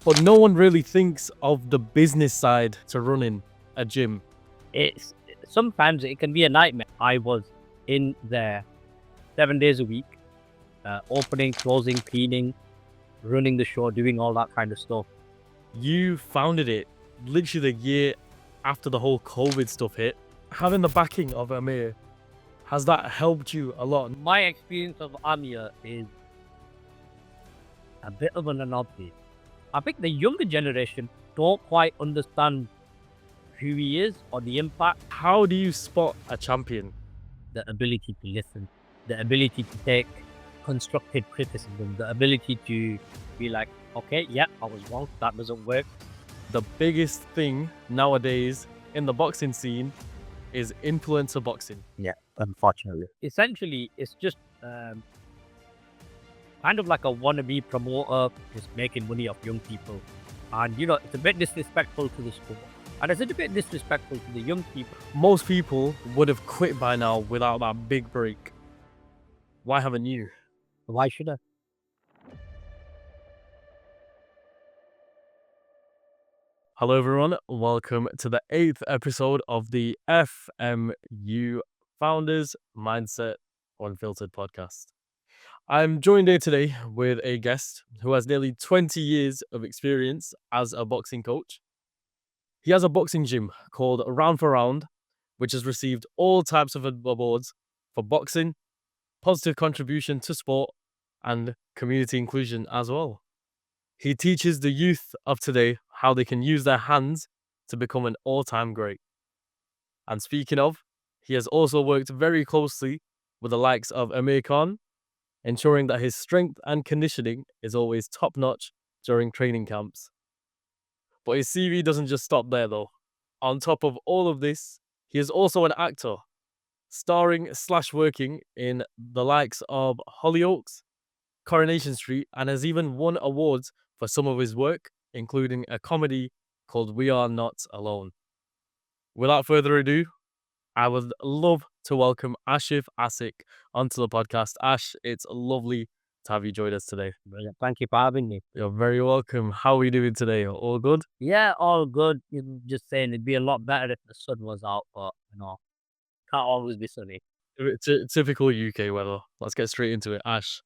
But no one really thinks of the business side to running a gym. Sometimes it can be a nightmare. I was in there 7 days a week, opening, closing, cleaning, running the show, doing all that kind of stuff. You founded it literally the year after the whole COVID stuff hit. Having the backing of Amir, has that helped you a lot? My experience of Amir is a bit of an anomaly. I think the younger generation don't quite understand who he is or the impact. How do you spot a champion? The ability to listen, the ability to take constructive criticism, the ability to be like, okay, yeah, I was wrong, that doesn't work. The biggest thing nowadays in the boxing scene is influencer boxing. Yeah, unfortunately. Essentially, it's just kind of like a wannabe promoter, just making money off young people. And, it's a bit disrespectful to the sport. And it's a bit disrespectful to the young people. Most people would have quit by now without that big break. Why haven't you? Why should I? Hello everyone, welcome to the 8th episode of the FMU Founders Mindset Unfiltered podcast. I'm joined here today with a guest who has nearly 20 years of experience as a boxing coach. He has a boxing gym called Round4Round, which has received all types of awards for boxing, positive contribution to sport, and community inclusion as well. He teaches the youth of today how they can use their hands to become an all-time great. And speaking of, he has also worked very closely with the likes of Amir Khan, ensuring that his strength and conditioning is always top-notch during training camps. But his CV doesn't just stop there though. On top of all of this, he is also an actor, starring/working in the likes of Hollyoaks, Coronation Street, and has even won awards for some of his work, including a comedy called We Are Not Alone. Without further ado, I would love to welcome Ashif Ashik onto the podcast. Ash, it's lovely to have you join us today. Thank you for having me. You're very welcome. How are we doing today? All good? Yeah, all good. Just saying it'd be a lot better if the sun was out, but can't always be sunny. Typical UK weather. Let's get straight into it. Ash,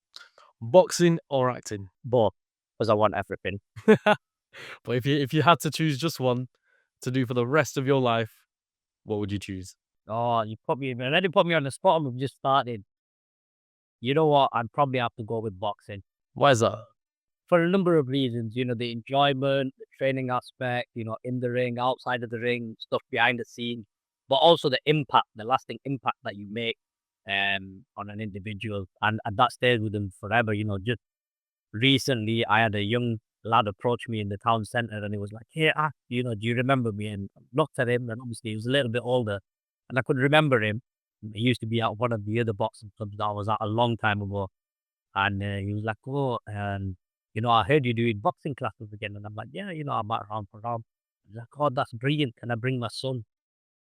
boxing or acting? Both, because I want everything. But if you had to choose just one to do for the rest of your life, what would you choose? Oh, you already put me on the spot and we've just started. You know what? I'd probably have to go with boxing. Why is that? For a number of reasons, the enjoyment, the training aspect, in the ring, outside of the ring, stuff behind the scenes, but also the impact, the lasting impact that you make on an individual, and that stays with them forever. Just recently, I had a young lad approach me in the town centre, and he was like, "Hey, do you remember me?" And I looked at him, and obviously he was a little bit older, and I could remember him. He used to be at one of the other boxing clubs that I was at a long time ago, and he was like, "Oh, and I heard you doing boxing classes again." And I'm like, "Yeah, I'm at Round4Round." He's like, "Oh, that's brilliant. Can I bring my son?"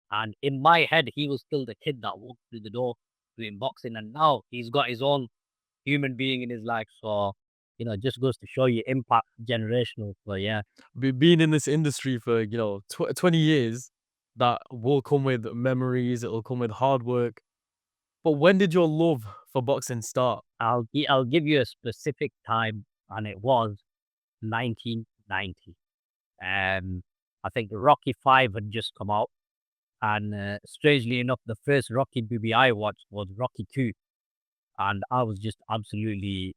And in my head, he was still the kid that walked through the door doing boxing, and now he's got his own human being in his life. So, it just goes to show you impact generational. But yeah, Being in this industry for 20 years, that will come with memories. It'll come with hard work. But when did your love for boxing start? I'll give you a specific time, and it was 1990. I think Rocky 5 had just come out, and strangely enough, the first Rocky movie I watched was Rocky 2, and I was just absolutely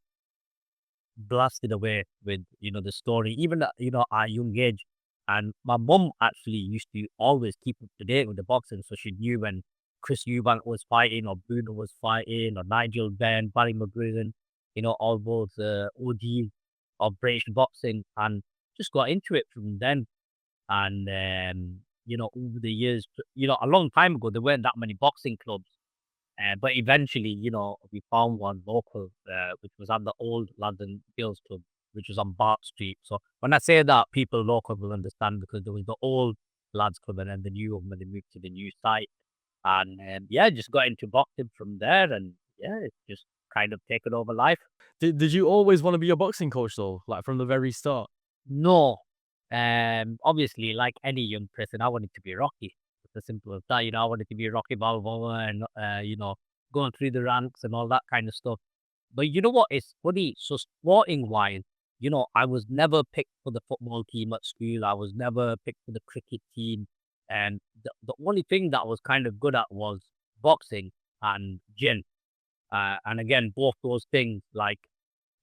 blasted away with the story, even at at a young age. And my mum actually used to always keep up to date with the boxing, so she knew when Chris Eubank was fighting, or Bruno was fighting, or Nigel Benn, Barry McGuigan, all those OGs of British boxing, and just got into it from then. And over the years, a long time ago, there weren't that many boxing clubs. But eventually, we found one local, which was at the old London Girls Club, which was on Bart Street. So when I say that, people local will understand, because there was the old lads club and then the new one when they moved to the new site. And just got into boxing from there, and it's just kind of taken over life. Did you always want to be a boxing coach though, like from the very start? No. Obviously, like any young person, I wanted to be Rocky. It's as simple as that. I wanted to be Rocky Balboa and, going through the ranks and all that kind of stuff. But you know what? It's funny. So sporting wise, I was never picked for the football team at school. I was never picked for the cricket team. And the only thing that I was kind of good at was boxing and gym. And again, both those things, like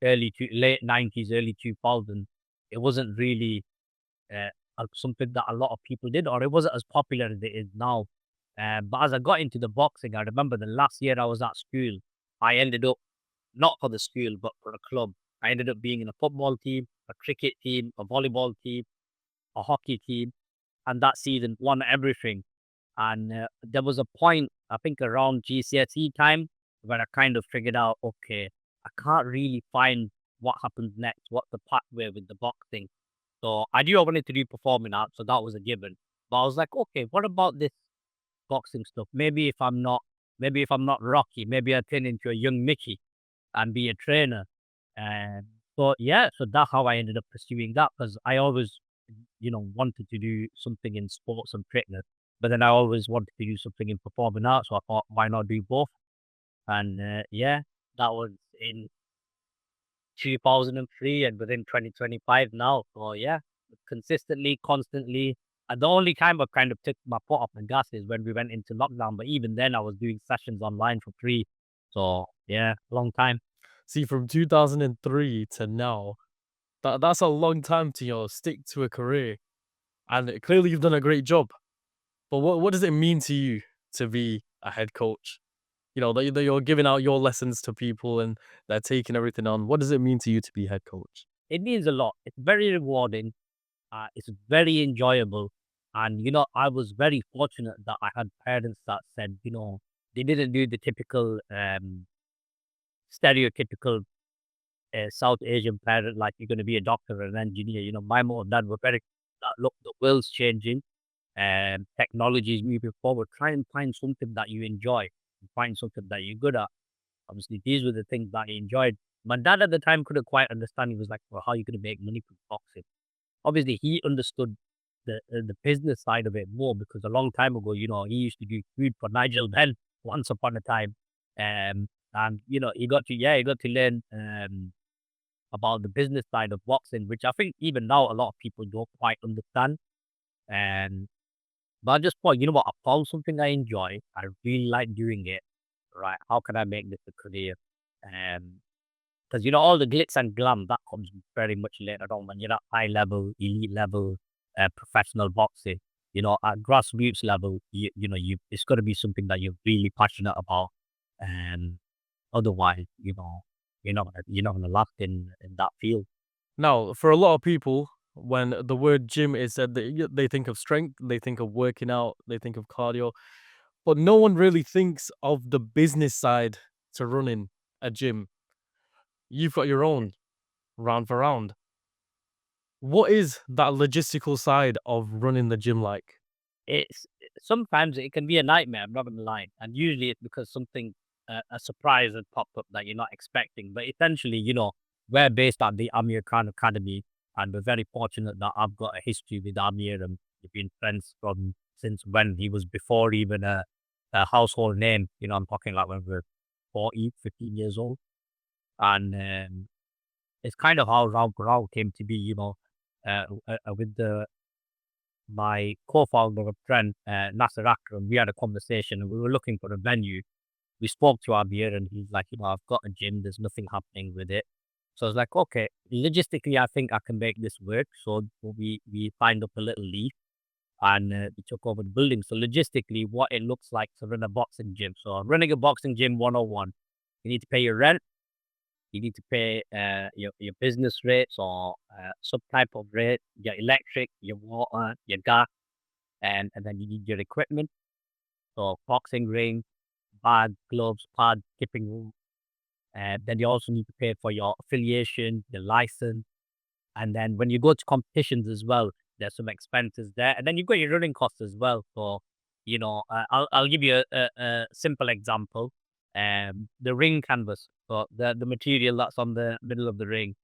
late 90s, early 2000s, it wasn't really uh, something that a lot of people did, or it wasn't as popular as it is now. But as I got into the boxing, I remember the last year I was at school, I ended up not for the school, but for a club. I ended up being in a football team, a cricket team, a volleyball team, a hockey team, and that season won everything. And there was a point, I think around GCSE time, where I kind of figured out, okay, I can't really find what happens next, what's the pathway with the boxing. So I knew I wanted to do performing arts, so that was a given. But I was like, okay, what about this boxing stuff? Maybe if I'm not Rocky, maybe I turn into a young Mickey and be a trainer. And so yeah, so that's how I ended up pursuing that, because I always, wanted to do something in sports and fitness, but then I always wanted to do something in performing arts. So I thought, why not do both? And yeah, that was in 2003 and within 2025 now. So yeah, consistently, constantly. And the only time I kind of took my foot off the gas is when we went into lockdown. But even then, I was doing sessions online for free. So yeah, long time. See, from 2003 to now, that's a long time to stick to a career, and clearly you've done a great job. But what does it mean to you to be a head coach? That you're giving out your lessons to people and they're taking everything on. What does it mean to you to be head coach? It means a lot. It's very rewarding. It's very enjoyable. And, I was very fortunate that I had parents that said, they didn't do the typical, stereotypical South Asian parent, like you're going to be a doctor or an engineer. My mom and dad were very, look, the world's changing and technology is moving forward. Try and find something that you enjoy and find something that you're good at. Obviously, these were the things that I enjoyed. My dad at the time couldn't quite understand. He was like, well, how are you going to make money from boxing? Obviously, he understood the business side of it more, because a long time ago, he used to do food for Nigel Benn once upon a time. And, he got to learn about the business side of boxing, which I think even now a lot of people don't quite understand. And but I just thought, you know what, I found something I enjoy. I really like doing it. Right? How can I make this a career? Because all the glitz and glam that comes very much later on when you're at high level, elite level, professional boxing. At grassroots level, you it's got to be something that you're really passionate about, and otherwise, you're not gonna last in that field. Now, for a lot of people, when the word gym is said, they think of strength, they think of working out, they think of cardio, but no one really thinks of the business side to running a gym. You've got your own round for round. What is that logistical side of running the gym like? It's sometimes it can be a nightmare. I'm not gonna lie, and usually it's because something a surprise has popped up that you're not expecting. But essentially, we're based at the Amir Khan Academy, and we're very fortunate that I've got a history with Amir, and we've been friends from since when he was before even a household name. I'm talking like when we were 14, 15 years old, and it's kind of how Round4Round came to be. With the my co-founder and friend, Nasser Akram, we had a conversation and we were looking for a venue. We spoke to Abir and he's like, I've got a gym, there's nothing happening with it. So I was like, okay, logistically, I think I can make this work. So we signed up a little lease and we took over the building. So logistically, what it looks like to run a boxing gym. So running a boxing gym 101, you need to pay your rent, you need to pay your business rates or some type of rate, your electric, your water, your gas, and then you need your equipment. So boxing ring, bag, gloves, pad, skipping room. And then you also need to pay for your affiliation, your license. And then when you go to competitions as well, there's some expenses there. And then you've got your running costs as well. So, I'll give you a simple example. The ring canvas, so the material that's on the middle of the ring,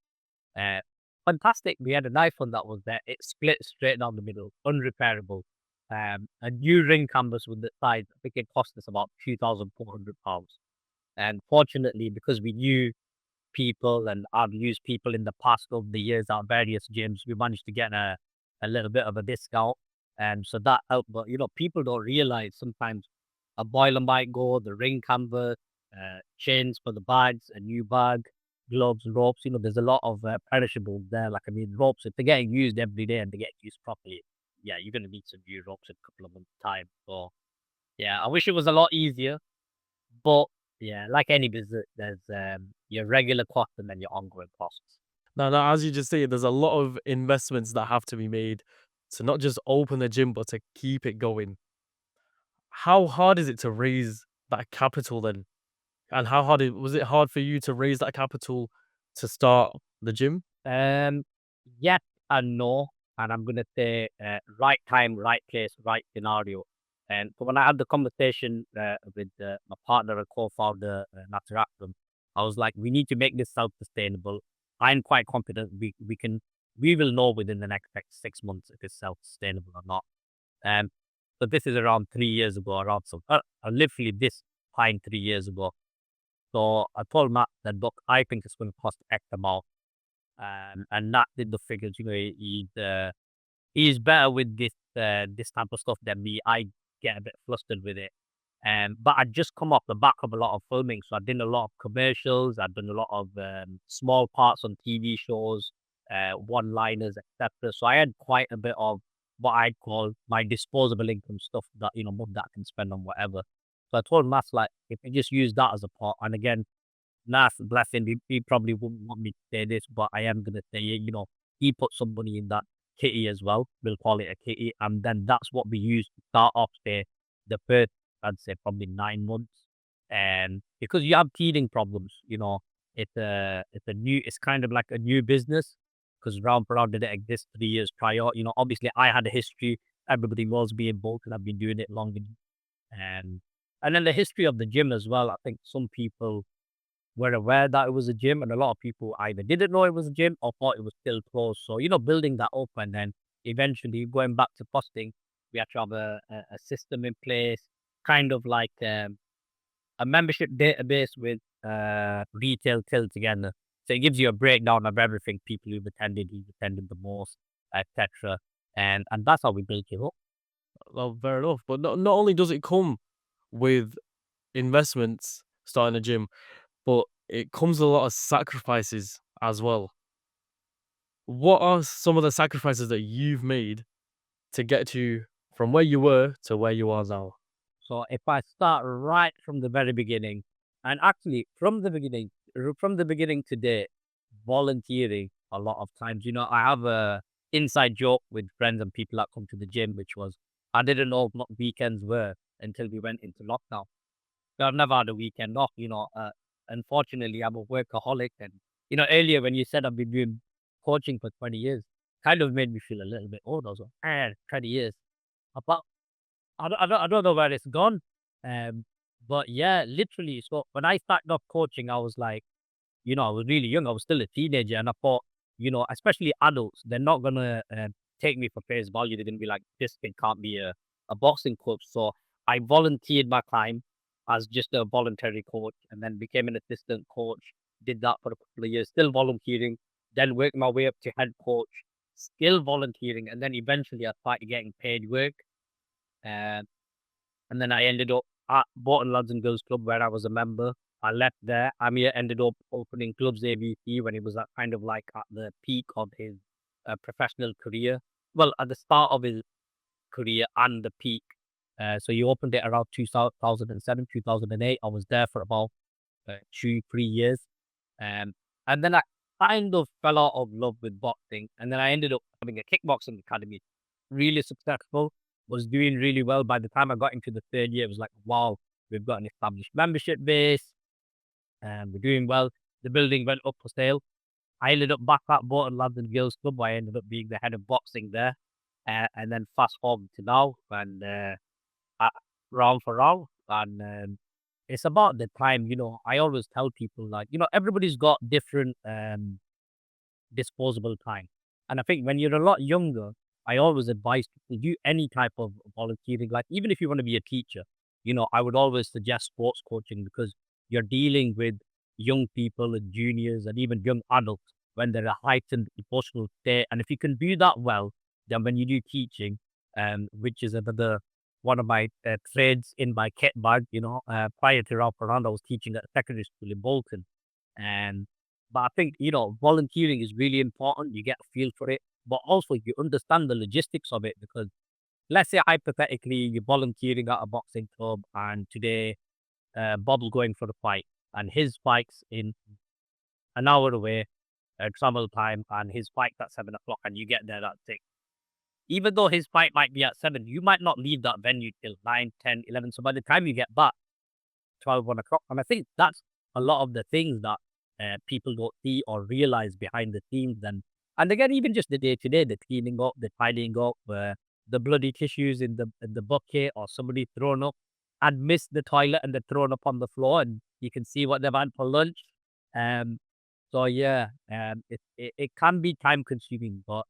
uh, fantastic. We had a nice one that was there. It split straight down the middle, unrepairable. A new ring canvas with the sides, I think it cost us about £2,400. And fortunately, because we knew people and I've used people in the past over the years at various gyms, we managed to get a little bit of a discount. And so that helped. But, people don't realize sometimes a boiler might go, the ring canvas, chains for the bags, a new bag, gloves, ropes. There's a lot of perishables there. Like, I mean, ropes, if they're getting used every day and they get used properly, yeah, you're going to need some new ropes in a couple of months' time. So, yeah, I wish it was a lot easier. But yeah, like any business, there's your regular costs and then your ongoing costs. Now, as you just said, there's a lot of investments that have to be made to not just open the gym, but to keep it going. How hard is it to raise that capital then? And was it hard for you to raise that capital to start the gym? Um, yes and no, and I'm gonna say right time, right place, right scenario. And so when I had the conversation with my partner and co-founder Nasir Akram, I was like, we need to make this self-sustainable. I'm quite confident we will know within the next like 6 months if it's self-sustainable or not. Um, but this is around 3 years ago, literally this time 3 years ago. So I told Matt that, look, I think it's going to cost X amount. And Matt did the figures. He's better with this type of stuff than me. I get a bit flustered with it. But I just come off the back of a lot of filming. So I did a lot of commercials. I've done a lot of small parts on TV shows, one-liners, etc. So I had quite a bit of what I'd call my disposable income stuff that, mum that I can spend on whatever. So I told Matt, like, if we just use that as a pot, and again, Nas, bless him, he probably wouldn't want me to say this, but I am gonna say it, he put some money in that kitty as well. We'll call it a kitty. And then that's what we use to start off the first, I'd say probably 9 months. And because you have teething problems, it's kind of like a new business because Round4Round didn't exist 3 years prior. Obviously I had a history. Everybody knows me in Bolton. I've been doing it longer. And and then the history of the gym as well. I think some people were aware that it was a gym, and a lot of people either didn't know it was a gym or thought it was still closed. So, building that up and then eventually going back to posting, we had to have a system in place, kind of like a membership database with retail till together. So it gives you a breakdown of everything, people who've attended the most, etc. And that's how we built it up. Well, fair enough. But not only does it come with investments starting a gym, but it comes with a lot of sacrifices as well. What are some of the sacrifices that you've made to get to from where you were to where you are now? So if I start right from the very beginning, and actually from the beginning today, volunteering a lot of times, I have a inside joke with friends and people that come to the gym, which was I didn't know what weekends were until we went into lockdown. So I've never had a weekend off, unfortunately I'm a workaholic. And, earlier when you said I've been doing coaching for 20 years, kind of made me feel a little bit old. I was like, 20 years. But I don't know where it's gone. But yeah, literally. So when I started off coaching, I was like, I was really young. I was still a teenager, and I thought, especially adults, they're not gonna take me for face value. They're gonna be like, this kid can't be a boxing coach. So I volunteered my time as just a voluntary coach, and then became an assistant coach. Did that for a couple of years, still volunteering. Then worked my way up to head coach, still volunteering, and then eventually I started getting paid work. And and then I ended up at Bolton Lads and Girls Club where I was a member. I left there. Amir ended up opening clubs ABC when he was at kind of like at the peak of his professional career. Well, at the start of his career and the peak. So he opened it around 2007, 2008. I was there for about 2, 3 years. Um, and then I kind of fell out of love with boxing. And then I ended up having a kickboxing academy, really successful, was doing really well. By the time I got into the third year, it was like, wow, we've got an established membership base and we're doing well. The building went up for sale. I ended up back at Bolton Lads and Girls Club. I ended up being the head of boxing there. And then fast forward to now and at Round4Round. And it's about the time, I always tell people like, everybody's got different disposable time. And I think when you're a lot younger, I always advise people do any type of volunteering. Like even if you want to be a teacher, I would always suggest sports coaching because you're dealing with young people and juniors and even young adults when they're a heightened emotional state. And if you can do that well, then when you do teaching, which is another one of my trades in my kit bag, prior to Round4Round, I was teaching at a secondary school in Bolton. And but I think, volunteering is really important. You get a feel for it, but also you understand the logistics of it because let's say hypothetically you're volunteering at a boxing club and today Bob will going for the fight and his fight's in an hour away, travel time, and his fight's at 7 o'clock and you get there at 6. Even though his fight might be at 7, you might not leave that venue till 9, 10, 11. So by the time you get back, 12, 1 o'clock. And I think that's a lot of the things that people don't see or realize behind the scenes. And again, even just the day to day, the cleaning up, the tidying up, the bloody tissues in the bucket, or somebody thrown up and missed the toilet and they're thrown up on the floor, and you can see what they've had for lunch. Um, so yeah, it can be time consuming, but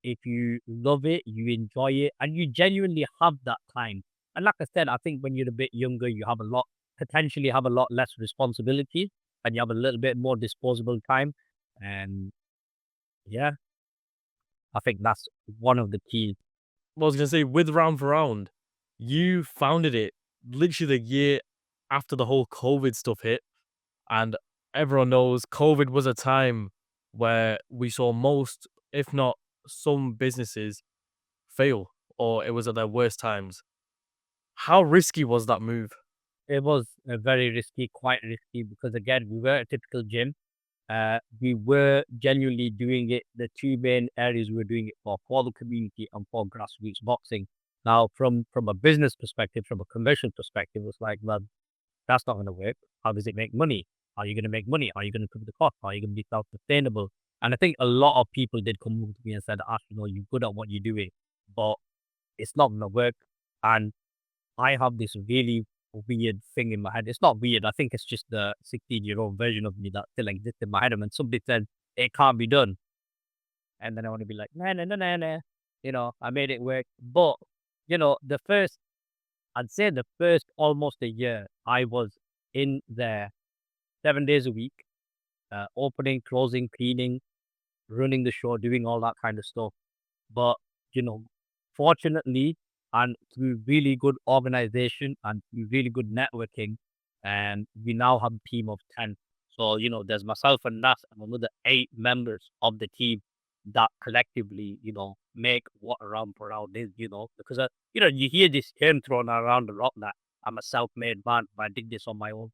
if you love it, you enjoy it, and you genuinely have that time. And like I said, I think when you're a bit younger, you have a lot potentially have a lot less responsibilities and you have a little bit more disposable time. And yeah, I think that's one of the keys. Well, I was gonna say with Round for Round, you founded it literally the year after the whole COVID stuff hit, and everyone knows COVID was a time where we saw most, if not some businesses fail, or it was at their worst times. How risky was that move? It was very risky, quite risky, because again, we were a typical gym. We were genuinely doing it. The two main areas we were doing it for the community and for grassroots boxing. Now, from a business perspective, from a commercial perspective, it's like, well, that's not going to work. How does it make money? How are you going to make money? How are you going to cover the cost? How are you going to be self-sustainable? And I think a lot of people did come over to me and said, Ash, you're good at what you're doing, but it's not going to work. And I have this really weird thing in my head. It's not weird. I think it's just the 16-year-old version of me that still exists in my head. And when somebody said it can't be done, and then I want to be like, no, no, no, no, no. I made it work. But, I'd say the first almost a year, I was in there 7 days a week, opening, closing, cleaning, running the show, doing all that kind of stuff. But, you know, fortunately, and through really good organization and through really good networking, and we now have a team of 10. So, there's myself and Nas and another 8 members of the team that collectively, make what Around for Round is, because, you hear this term thrown around a lot that I'm a self-made man, but I did this on my own.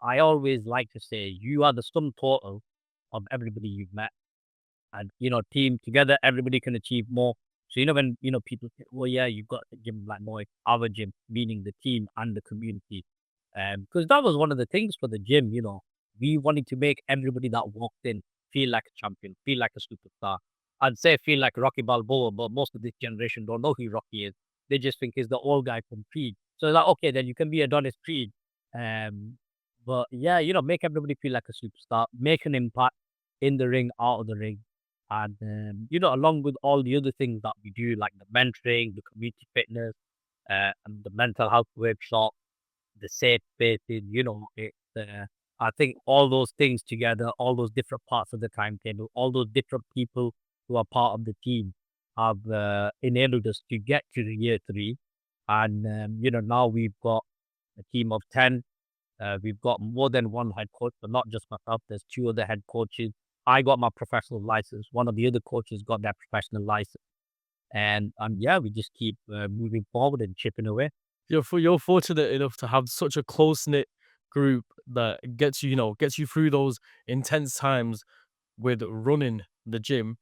I always like to say you are the sum total of everybody you've met and, team together, everybody can achieve more. So, when, people say, well, yeah, you've got a gym like more our gym, meaning the team and the community. Because that was one of the things for the gym, we wanted to make everybody that walked in feel like a champion, feel like a superstar. I'd say feel like Rocky Balboa, but most of this generation don't know who Rocky is. They just think he's the old guy from Creed. So it's like, okay, then you can be Adonis Creed. Um, but yeah, make everybody feel like a superstar, make an impact in the ring, out of the ring. And, along with all the other things that we do, like the mentoring, the community fitness, and the mental health workshop, the safe spaces, I think all those things together, all those different parts of the timetable, all those different people who are part of the team have enabled us to get to the year 3. And, now we've got a team of 10. We've got more than one head coach, but not just myself. There's 2 other head coaches. I got my professional license. One of the other coaches got their professional license. And yeah, we just keep moving forward and chipping away. You're fortunate enough to have such a close knit group that gets you, gets you through those intense times with running the gym.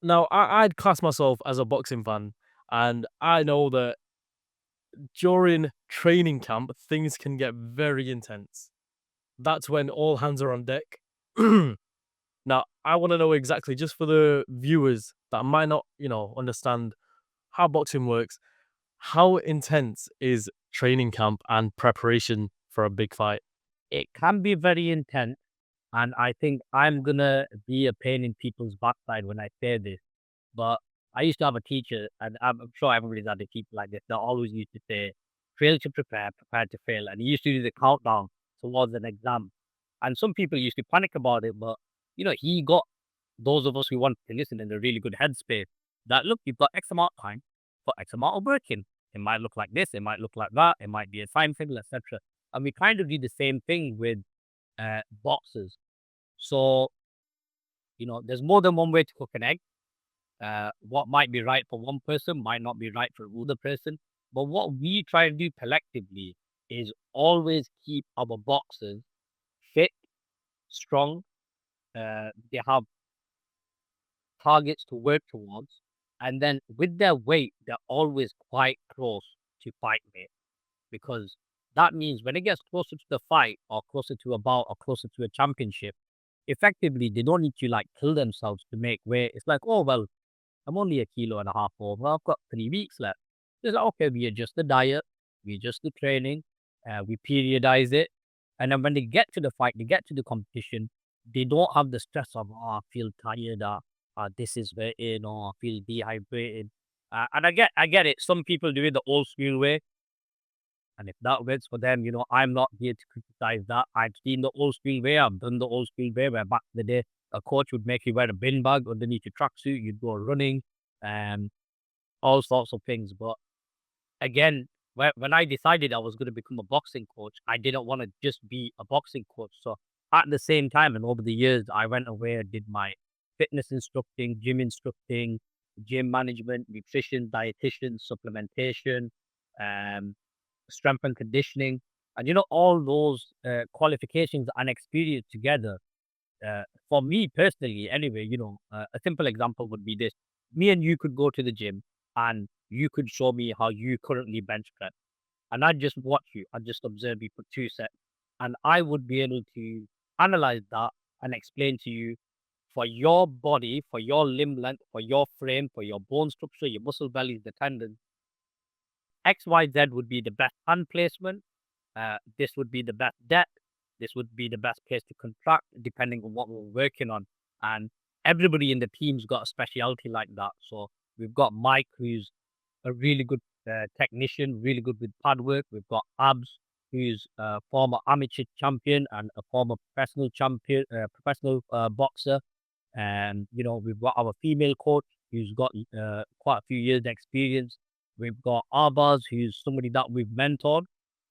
Now, I'd class myself as a boxing fan, and I know that during training camp, things can get very intense. That's when all hands are on deck. Now, I want to know exactly, just for the viewers that might not, understand how boxing works, how intense is training camp and preparation for a big fight? It can be very intense. And I think I'm gonna be a pain in people's backside when I say this, but I used to have a teacher, and I'm sure everybody's had a teacher like this, that always used to say, "Fail to prepare, prepare to fail." And he used to do the countdown towards an exam. And some people used to panic about it, but he got those of us who want to listen in a really good headspace. That look, you've got X amount of time for X amount of working. It might look like this, it might look like that, it might be a timetable, etc. And we kind of do the same thing with boxes. So, there's more than one way to cook an egg. What might be right for one person might not be right for another person. But what we try and do collectively is always keep our boxes fit, strong. They have targets to work towards. And then with their weight, they're always quite close to fight weight, because that means when it gets closer to the fight or closer to a bout or closer to a championship, effectively they don't need to like kill themselves to make weight. It's like, oh well, I'm only a kilo and a half over. I've got 3 weeks left. It's like, okay, we adjust the diet, we adjust the training, we periodize it. And then when they get to the fight, they get to the competition, they don't have the stress of, oh, I feel tired, this is hurting, or I feel dehydrated. And I get it. Some people do it the old school way. And if that works for them, I'm not here to criticize that. I've seen the old school way. I've done the old school way where back in the day, a coach would make you wear a bin bag underneath your tracksuit. You'd go running, and all sorts of things. But again, when I decided I was going to become a boxing coach, I didn't want to just be a boxing coach. So at the same time, and over the years, I went away and did my fitness instructing, gym management, nutrition, dietitian, supplementation, um, strength and conditioning, and all those qualifications and experience together. For me personally, anyway, a simple example would be this: me and you could go to the gym, and you could show me how you currently bench press, and I'd just watch you, I'd just observe you for 2 sets, and I would be able to analyze that and explain to you, for your body, for your limb length, for your frame, for your bone structure, your muscle bellies, the tendons, XYZ would be the best hand placement. This would be the best depth. This would be the best place to contract, depending on what we're working on. And everybody in the team's got a specialty like that. So we've got Mike, who's a really good technician, really good with pad work. We've got Abs, who's a former amateur champion and a former professional champion, professional boxer. And we've got our female coach, who's got quite a few years experience. We've got Arbaz, who's somebody that we've mentored.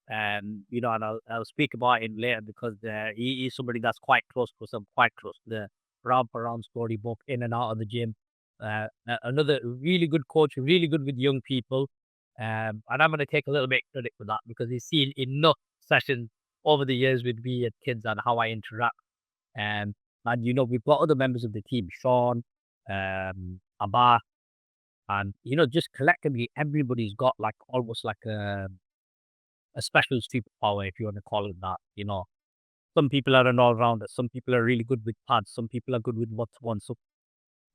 And I'll speak about him later, because he's somebody that's quite close to us. I'm quite close to the Round4Round story, both in and out of the gym. Another really good coach, really good with young people. And I'm going to take a little bit credit for that, because he's seen enough sessions over the years with me and kids and how I interact. Um, and we've got other members of the team, Sean, Abba, and just collectively, everybody's got like almost like a special superpower, if you want to call it that. Some people are an all rounder. Some people are really good with pads. Some people are good with what's one. Some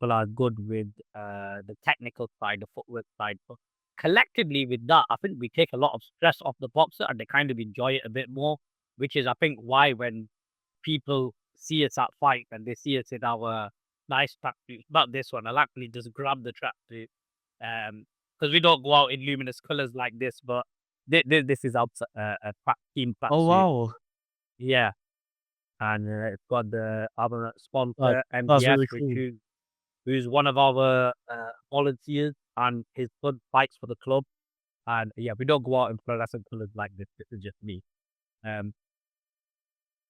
people are good with the technical side, the footwork side. But collectively, with that, I think we take a lot of stress off the boxer, and they kind of enjoy it a bit more. Which is, I think, why when people see us at fight and they see us in our nice tracksuits, not this one, I'll actually just grab the tracksuit, because we don't go out in luminous colors like this, but this is our team Oh tracksuit. wow, Yeah, and it's got the other that sponsor, that's MTS, really which cool. who's one of our volunteers, and his son fights for the club. And yeah, we don't go out in fluorescent colors like this. This is just me. Um,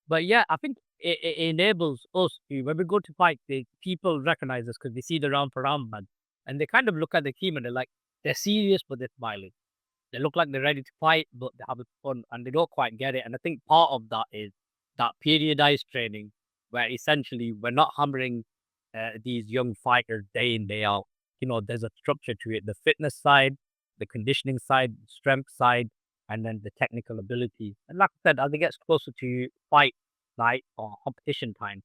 But yeah, I think it enables us to, when we go to fight, the people recognize us because they see the round for round man, and they kind of look at the team and they're like, they're serious, but they're smiling. They look like they're ready to fight, but they're having fun, and they don't quite get it. And I think part of that is that periodized training, where essentially we're not hammering these young fighters day in, day out. There's a structure to it: the fitness side, the conditioning side, strength side, and then the technical ability. And like I said, as it gets closer to fight night or competition time,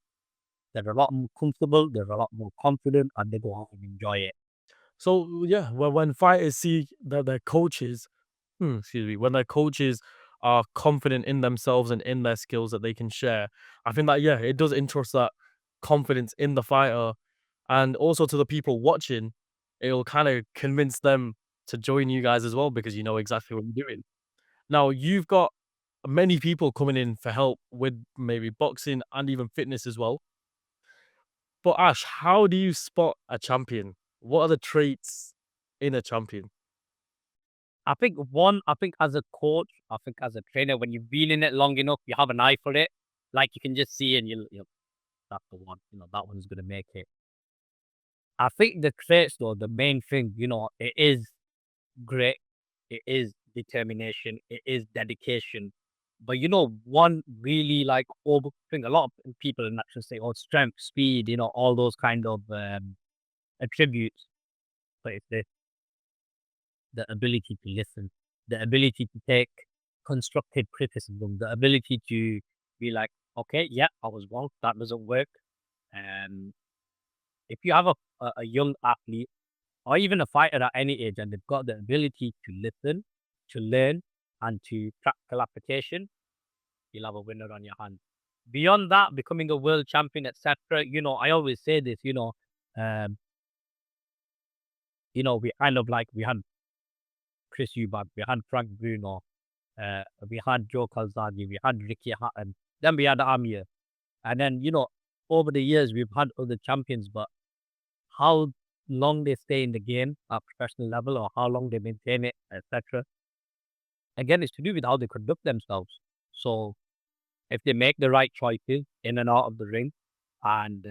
they're a lot more comfortable, they're a lot more confident, and they go out and enjoy it. So yeah, when fighters see that their coaches, excuse me, when their coaches are confident in themselves and in their skills that they can share. I think that, yeah, it does interest that confidence in the fighter, and also to the people watching, it'll kind of convince them to join you guys as well because you know exactly what you're doing. Now, you've got many people coming in for help with maybe boxing and even fitness as well. But Ash, how do you spot a champion? What are the traits in a champion? I think as a coach, I think as a trainer, when you've been in it long enough, you have an eye for it. Like you can just see and you that's the one, that one's gonna make it. I think the traits though, the main thing, it is grit, it is determination, it is dedication. But one really like over thing a lot of people naturally say, oh, strength, speed, all those kind of attributes. But it's the ability to listen, the ability to take constructive criticism, the ability to be like, okay, yeah, I was wrong, that doesn't work. And if you have a young athlete or even a fighter at any age and they've got the ability to listen, to learn, and to practical application, you'll have a winner on your hands. Beyond that, becoming a world champion, etc. I always say this. Um, we kind of like we had Chris Eubank, we had Frank Bruno, we had Joe Calzaghe, we had Ricky Hatton, then we had Amir, and then over the years we've had other champions, but how long they stay in the game at professional level or how long they maintain it, etc. Again, it's to do with how they conduct themselves. So if they make the right choices in and out of the ring, and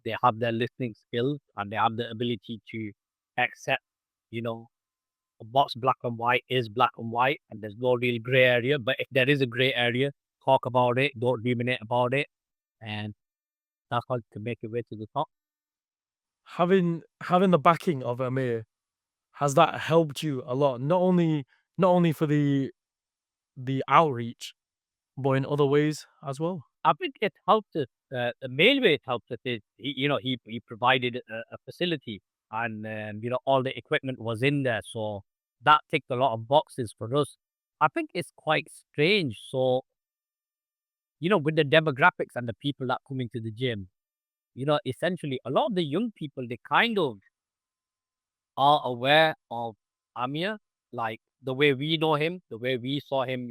they have their listening skills and they have the ability to accept, what's black and white is black and white, and there's no real gray area. But if there is a gray area, talk about it, don't ruminate about it, and that's how to make your way to the top. Having the backing of Amir, has that helped you a lot? Not only for the outreach, but in other ways as well? I think it helped us. The main way it helped us is he provided a facility, and all the equipment was in there, so that ticked a lot of boxes for us. I think it's quite strange. So with the demographics and the people that come into the gym, essentially a lot of the young people, they kind of are aware of Amir, like the way we know him, the way we saw him.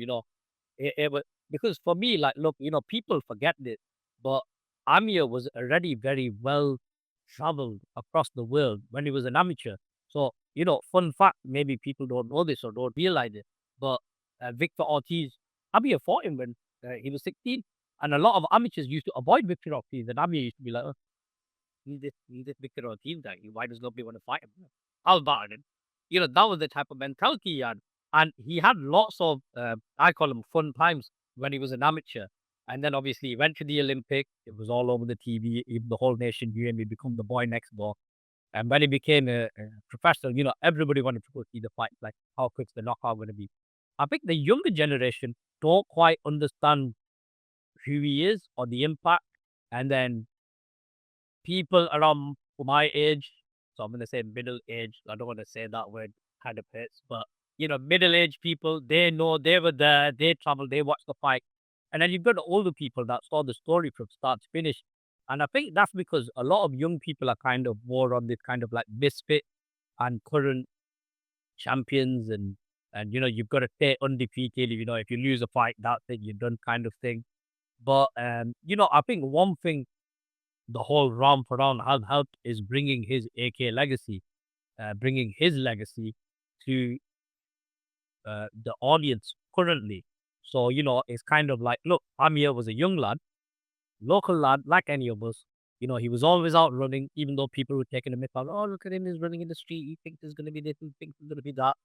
It was because for me, like, look, people forget this, but Amir was already very well traveled across the world when he was an amateur. So, fun fact, maybe people don't know this or don't realize it, but Victor Ortiz, Amir fought him when he was 16. And a lot of amateurs used to avoid Victor Ortiz, and Amir used to be like, oh, he's this Victor Ortiz guy. Why does nobody want to fight him? How about it? That was the type of mentality he had. And he had lots of, I call them fun times when he was an amateur. And then obviously he went to the Olympics. It was all over the TV. Even the whole nation knew him. He became the boy next door. And when he became a professional, everybody wanted to go see the fight. Like, how quick's the knockout going to be? I think the younger generation don't quite understand who he is or the impact. And then people around my age, so I'm going to say middle age. I don't want to say that word, kind of hurts, but middle-aged people, they know, they were there, they traveled, they watched the fight. And then you've got the older people that saw the story from start to finish. And I think that's because a lot of young people are kind of more on this kind of like misfit and current champions, and you've got to stay undefeated. If you lose a fight, that's it, you're done, kind of thing. But I think one thing the whole Round4Round has helped is bringing his AK legacy, bringing his legacy to the audience currently. So, it's kind of like, look, Amir was a young lad, local lad, like any of us. He was always out running, even though people were taking a myth out. Oh, look at him, he's running in the street. He thinks there's going to be this, he thinks there's going to be that.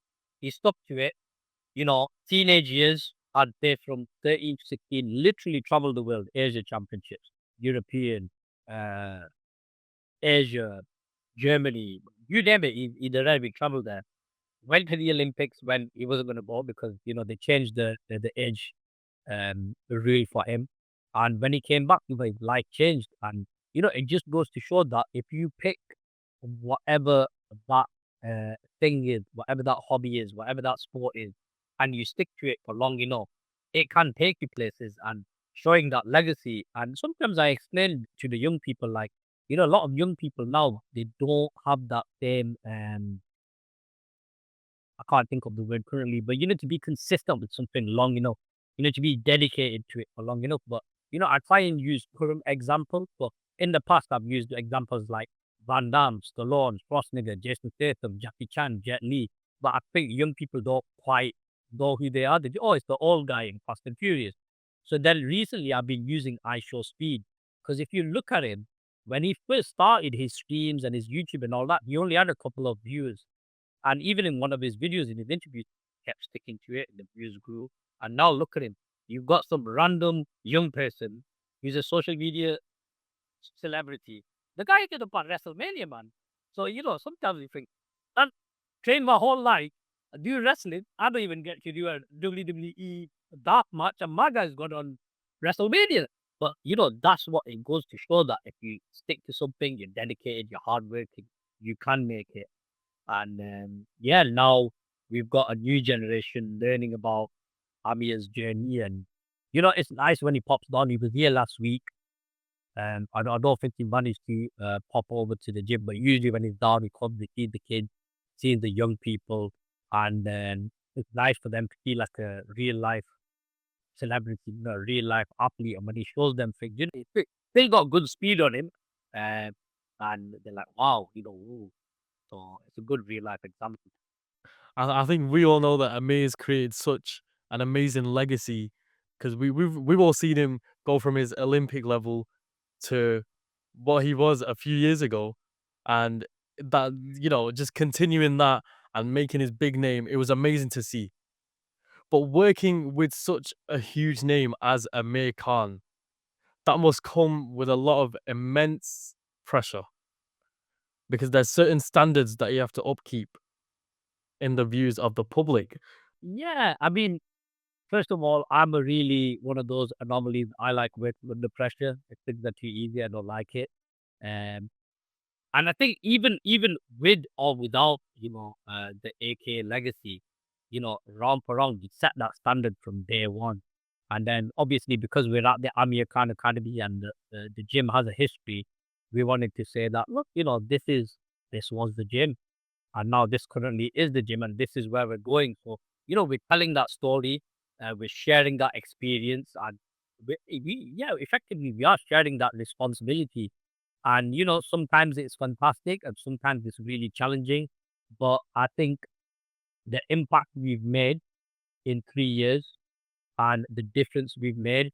He stuck to it. Teenage years, I'd say from 13 to 16, literally traveled the world, Asia Championships, European, uh, Asia, Germany, you name it, he'd already traveled there. Went to the Olympics when he wasn't going to go because they changed the age rule for him. And when he came back, his life changed. And it just goes to show that if you pick whatever that thing is, whatever that hobby is, whatever that sport is, and you stick to it for long enough, it can take you places and showing that legacy. And sometimes I explain to the young people, like, a lot of young people now, they don't have that same, I can't think of the word currently, but you need to be consistent with something long enough. You need to be dedicated to it for long enough. But, I try and use current examples, but in the past, I've used examples like Van Damme, Stallone, Schwarzenegger, Jason Statham, Jackie Chan, Jet Li. But I think young people don't quite know who they are. They oh, it's the old guy in Fast and Furious. So then recently, I've been using IShowSpeed, because if you look at him, when he first started his streams and his YouTube and all that, he only had a couple of viewers. And even in one of his videos, in his interviews, kept sticking to it, and the views grew. And now look at him. You've got some random young person who's a social media celebrity. The guy ended up on WrestleMania, man. So, sometimes you think, I trained my whole life, I do wrestling. I don't even get to do a WWE that much. And my guy's got on WrestleMania. But, that's what it goes to show, that if you stick to something, you're dedicated, you're hardworking, you can make it. And yeah, now we've got a new generation learning about Amir's journey. And, it's nice when he pops down. He was here last week. I don't think he managed to pop over to the gym, but usually when he's down, he comes to see the kids, seeing the young people. And then it's nice for them to feel like a real life celebrity, a real life athlete. And when he shows them things, he still got good speed on him. Um, and they're like, wow, ooh. So it's a good real life example. I think we all know that Amir's created such an amazing legacy because we've all seen him go from his Olympic level to what he was a few years ago, and that just continuing that and making his big name. It was amazing to see. But working with such a huge name as Amir Khan, that must come with a lot of immense pressure because there's certain standards that you have to upkeep in the views of the public. Yeah, I mean, first of all, I'm a really one of those anomalies. I like working under pressure. If things are too easy, I don't like it. Um, and I think even with or without, the AK legacy, round for round, you set that standard from day one. And then obviously because we're at the Amir Khan Academy and the gym has a history, we wanted to say that, look, this was the gym, and now this currently is the gym, and this is where we're going. So, we're telling that story, we're sharing that experience, and yeah, effectively, we are sharing that responsibility. And, sometimes it's fantastic and sometimes it's really challenging. But I think the impact we've made in 3 years and the difference we've made,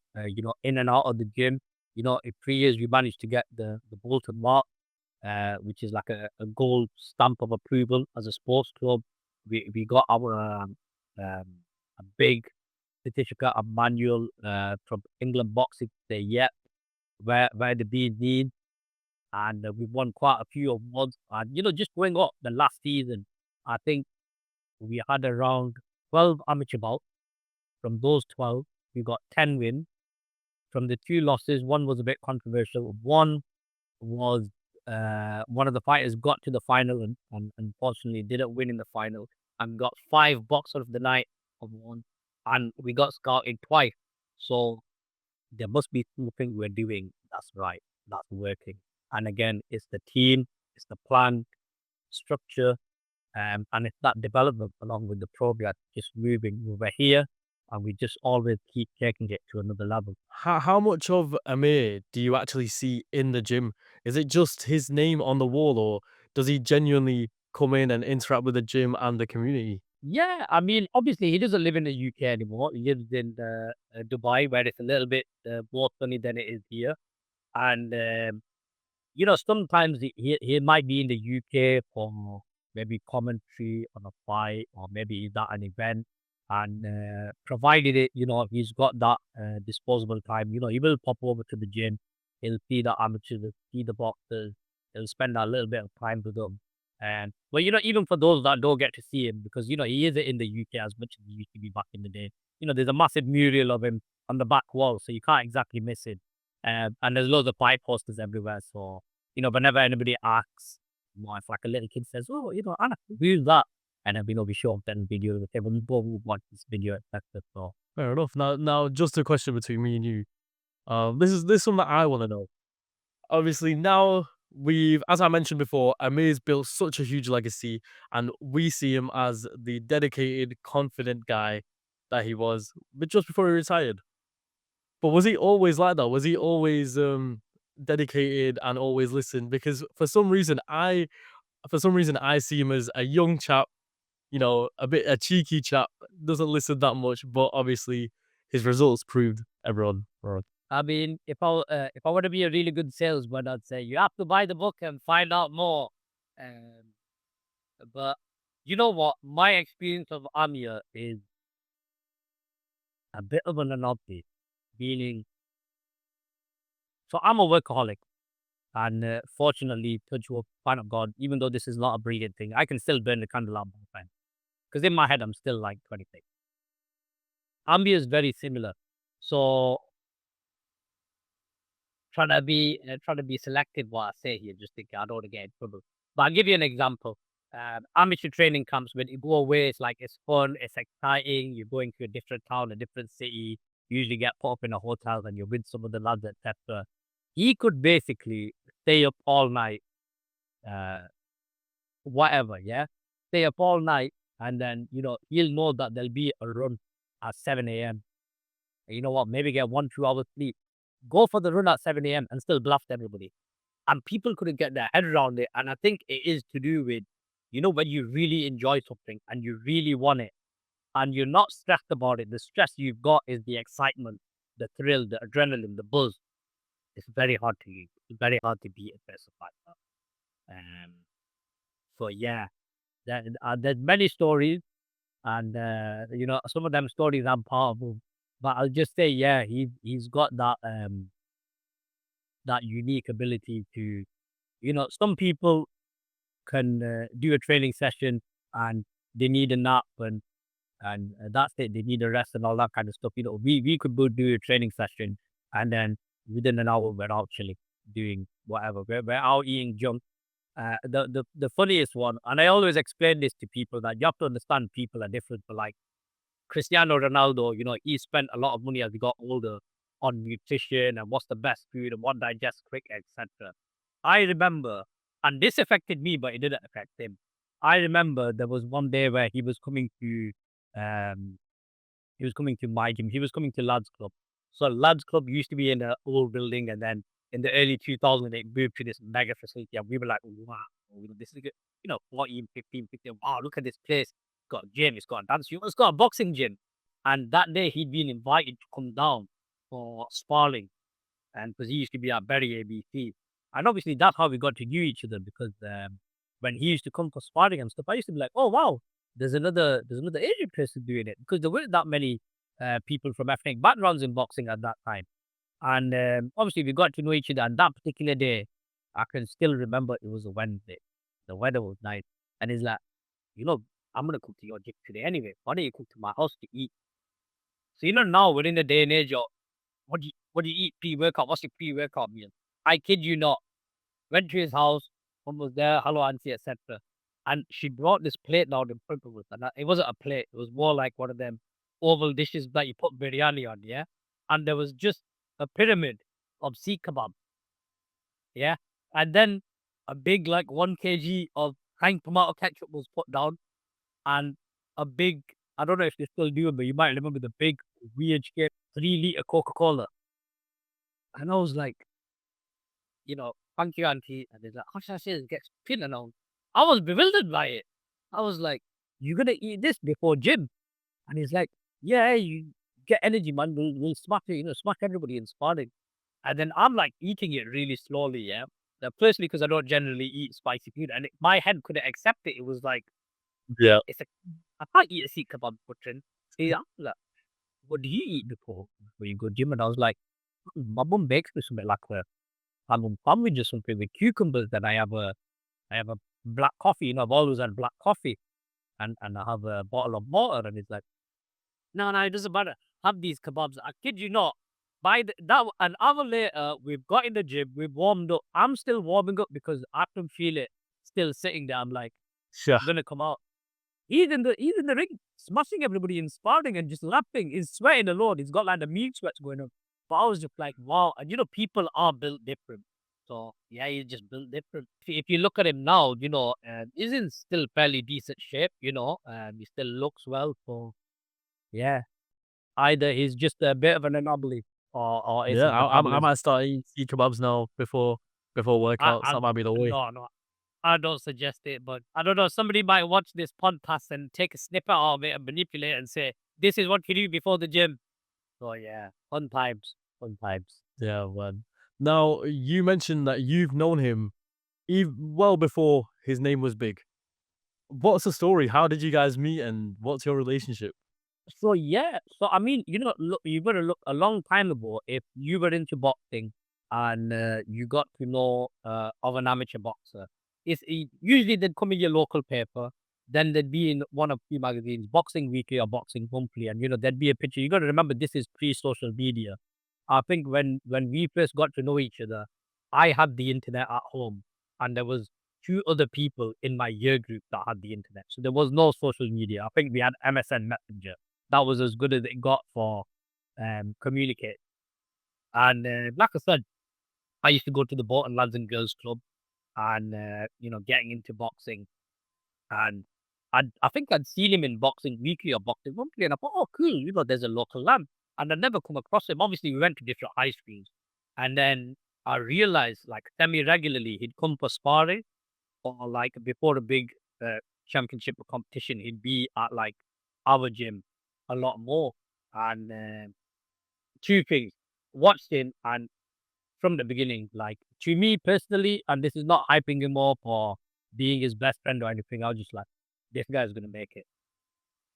in and out of the gym, in 3 years, we managed to get the Bolton mark, which is like a gold stamp of approval as a sports club. We got our a big certificate, a manual from England Boxing to say, yeah, where the being need. And we've won quite a few awards. And, just going up the last season, I think we had around 12 amateur bouts. From those 12, we got 10 wins. From the two losses, one was a bit controversial. One was one of the fighters got to the final and unfortunately didn't win in the final and got 5 boxer of the night of one, and we got scouted twice. So there must be something we're doing that's right, that's working. And again, it's the team, it's the plan, structure, and it's that development along with the progress just moving. We're here and we just always keep taking it to another level. How much of Amir do you actually see in the gym? Is it just his name on the wall, or does he genuinely come in and interact with the gym and the community? Yeah, I mean, obviously, he doesn't live in the UK anymore. He lives in Dubai, where it's a little bit more sunny than it is here. And sometimes he might be in the UK for maybe commentary on a fight, or maybe he's at an event. And provided he's got that disposable time, he will pop over to the gym. He'll see the amateurs, he'll see the boxers. He'll spend a little bit of time with them. And but even for those that don't get to see him, because he isn't in the UK as much as he used to be back in the day. There's a massive mural of him on the back wall, so you can't exactly miss it. And there's loads of fight posters everywhere. So whenever anybody asks, if like a little kid says, "Oh, Anna, who's that?" And then, we show up then video with him, we both watch this video, etc. So, Fair enough. Now, just a question between me and you. This is something that I want to know. Obviously, now as I mentioned before, Amir's built such a huge legacy, and we see him as the dedicated, confident guy that he was, but just before he retired. But was he always like that? Was he always dedicated and always listened? Because for some reason I see him as a young chap, a cheeky chap, doesn't listen that much, but obviously his results proved everyone wrong. I mean, if I want to be a really good salesman, I'd say you have to buy the book and find out more. Um, but you know what? My experience of Amir is a bit of an anomaly, meaning, so I'm a workaholic. And fortunately, touch wood, fine of God, even though this is not a brilliant thing, I can still burn the candle out both ends. Because in my head, I'm still like 26. Amir is very similar. So trying to be selective what I say here, just thinking I don't want to get in trouble. But I'll give you an example. Amateur training camps, when you go away, it's fun, it's exciting. You're going to a different town, a different city. You usually get put up in a hotel, and you're with some of the lads, etc. He could basically stay up all night, uh, whatever, yeah, stay up all night, and then he'll know that there'll be a run at 7 a.m. And you know what? Maybe get 1-2 hours sleep. Go for the run at 7 a.m. and still bluff everybody. And people couldn't get their head around it. And I think it is to do with, when you really enjoy something and you really want it and you're not stressed about it, the stress you've got is the excitement, the thrill, the adrenaline, the buzz. It's very hard to use. It's very hard to beat a person like that. So yeah, there's many stories, and some of them stories I'm part of. But I'll just say, yeah, he's got that unique ability to, some people can do a training session and they need a nap, and that's it. They need a rest and all that kind of stuff. We could both do a training session, and then within an hour we're out chilling, doing whatever. We're out eating junk. The funniest one, and I always explain this to people, that you have to understand people are different. But like Cristiano Ronaldo, he spent a lot of money as he got older on nutrition and what's the best food and what digests quick, etc. I remember, and this affected me, but it didn't affect him. I remember there was one day where um, he was coming to my gym. He was coming to Lads Club. So Lads Club used to be in an old building, and then in the early 2000s, it moved to this mega facility. And we were like, wow, this is good. 14, 15, 15. Wow, look at this place. It's got a gym, it's got a dance gym, it's got a boxing gym. And that day, he'd been invited to come down for sparring. And because he used to be at Berry ABC. And obviously, that's how we got to know each other, because when he used to come for sparring and stuff, I used to be like, oh, wow, there's another Asian person doing it, because there weren't that many people from ethnic backgrounds in boxing at that time. And obviously, we got to know each other. And that particular day, I can still remember it was a Wednesday. The weather was nice. And he's like, I'm going to cook to your gym today anyway. Why don't you cook to my house to eat? So, now we're in the day and age of what do you eat pre-workout? What's your pre-workout meal? I kid you not. Went to his house, mum was there, hello auntie, etc. And she brought this plate down in front of us. And it wasn't a plate, it was more like one of them oval dishes that you put biryani on, yeah? And there was just a pyramid of seekh kebab, yeah? And then a big, like 1 kg of canned tomato ketchup was put down, and a big, I don't know if they still do it, but you might remember the big, weird shaped 3-liter Coca-Cola. And I was like, thank you, auntie. And he's like, how should I say this? Gets pin and all. I was bewildered by it. I was like, you gonna eat this before gym? And he's like, yeah, you get energy, man. We'll smash it, smash everybody in sparring. And then I'm like eating it really slowly, yeah. Firstly, because I don't generally eat spicy food, and my head couldn't accept it. It was like, Yeah. it's like, I can't eat a seekh kebab button. He's like, what do you eat before you go gym? And I was like, my mum bakes me something like I'm on sandwich or something with cucumbers. Then I have a black coffee. I've always had black coffee, and I have a bottle of water. And it's like, no, it doesn't matter. Have these kebabs. I kid you not. By that an hour later, we've got in the gym. We've warmed up. I'm still warming up because I can feel it still sitting there. I'm like, Yeah. I'm gonna come out. he's in the ring, smashing everybody and sparring and just laughing. He's sweating a lot. He's got like the meat sweats going on. But I was just like, wow. And people are built different. So yeah, he's just built different. If you look at him now, he's in still fairly decent shape. He still looks well. So yeah, either he's just a bit of an anomaly, or it's Yeah, a I metabolism. might start eating sea kebabs now before workouts. I That might be the way. no, I don't suggest it, but I don't know. Somebody might watch this podcast and take a snippet of it and manipulate it and say, "This is what you do before the gym." So yeah, fun times, fun times. Yeah, man. Now, you mentioned that you've known him well before his name was big. What's the story? How did you guys meet, and what's your relationship? So yeah, so I mean, look, you gotta look a long time ago. If you were into boxing and you got to know of an amateur boxer, usually they'd come in your local paper. Then they'd be in one of few magazines, Boxing Weekly or Boxing Monthly, and there'd be a picture. You got to remember, this is pre-social media. I think when we first got to know each other, I had the internet at home, and there was two other people in my year group that had the internet. So there was no social media. I think we had MSN Messenger. That was as good as it got for communicate. And like I said, I used to go to the Bolton Lads and Girls Club and getting into boxing. And I think I'd seen him in Boxing Weekly or Boxing Monthly, and I thought, oh, cool, there's a local lamb. And I'd never come across him. Obviously, we went to different high streams. And then I realized, like, semi-regularly, he'd come for sparring, or like before a big championship or competition, he'd be at like our gym a lot more. And two things, watched him, and from the beginning, like, to me personally, and this is not hyping him up or being his best friend or anything, I was just like, this guy's gonna make it.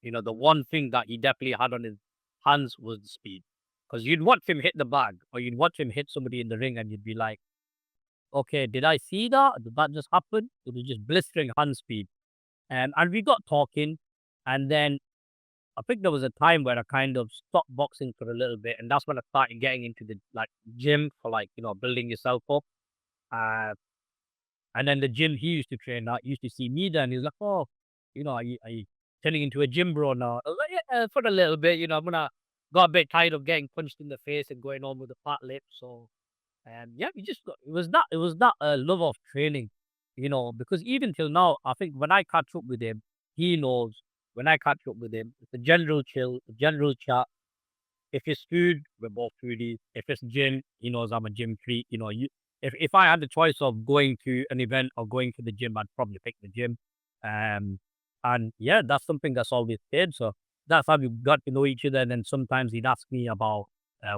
The one thing that he definitely had on his hands was the speed. Because you'd watch him hit the bag, or you'd watch him hit somebody in the ring, and you'd be like, okay, did I see that? Did that just happen? It was just blistering hand speed. And we got talking, and then I think there was a time where I kind of stopped boxing for a little bit, and that's when I started getting into the like gym for like building yourself up. Uh, and then the gym he used to train at used to see me there, and he was like, "Oh, are you turning into a gym bro now?" I was like, "Yeah, for a little bit. I'm gonna got a bit tired of getting punched in the face and going on with a fat lip, so." Yeah, we just got it was that love of training, because even till now, I think when I catch up with him, he knows when I catch up with him, it's a general chill, a general chat. If it's food, we're both foodies. If it's gym, he knows I'm a gym freak. If I had the choice of going to an event or going to the gym, I'd probably pick the gym. Um, and yeah, that's something that's always stayed. So that's how we got to know each other. And then sometimes he'd ask me about,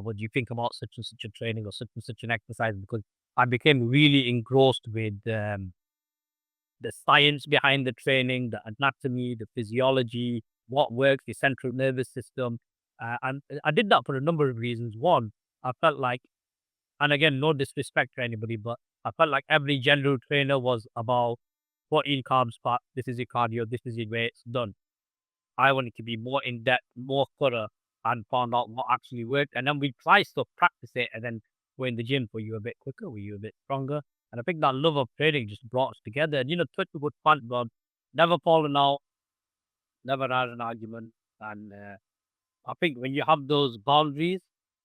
what do you think about such and such a training or such and such an exercise? Because I became really engrossed with the science behind the training, the anatomy, the physiology, what works, the central nervous system. And I did that for a number of reasons. One, I felt like, and again, no disrespect to anybody, but I felt like every general trainer was about protein, carbs, fat, this is your cardio, this is your weights, done. I wanted to be more in depth, more thorough, and found out what actually worked. And then we try stuff, practice it, and then go in the gym. Were you a bit quicker? Were you a bit stronger? And I think that love of training just brought us together. And touch wood, thank God, never fallen out, never had an argument. And I think when you have those boundaries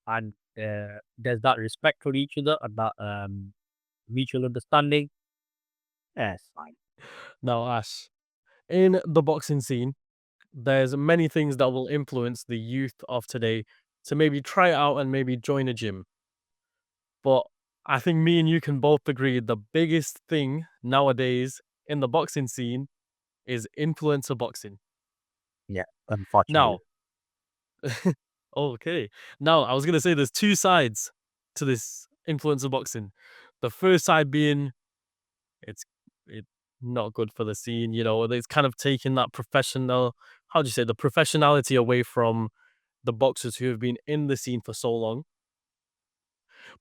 and there's that respect for each other and that mutual understanding, yeah, it's fine. Now, Ash, in the boxing scene, there's many things that will influence the youth of today to maybe try it out and maybe join a gym. But I think me and you can both agree the biggest thing nowadays in the boxing scene is influencer boxing. Yeah, unfortunately. Now, okay. Now, I was going to say there's two sides to this influencer boxing. The first side being it's it not good for the scene, it's kind of taking that professional, how do you say, the professionality away from the boxers who have been in the scene for so long.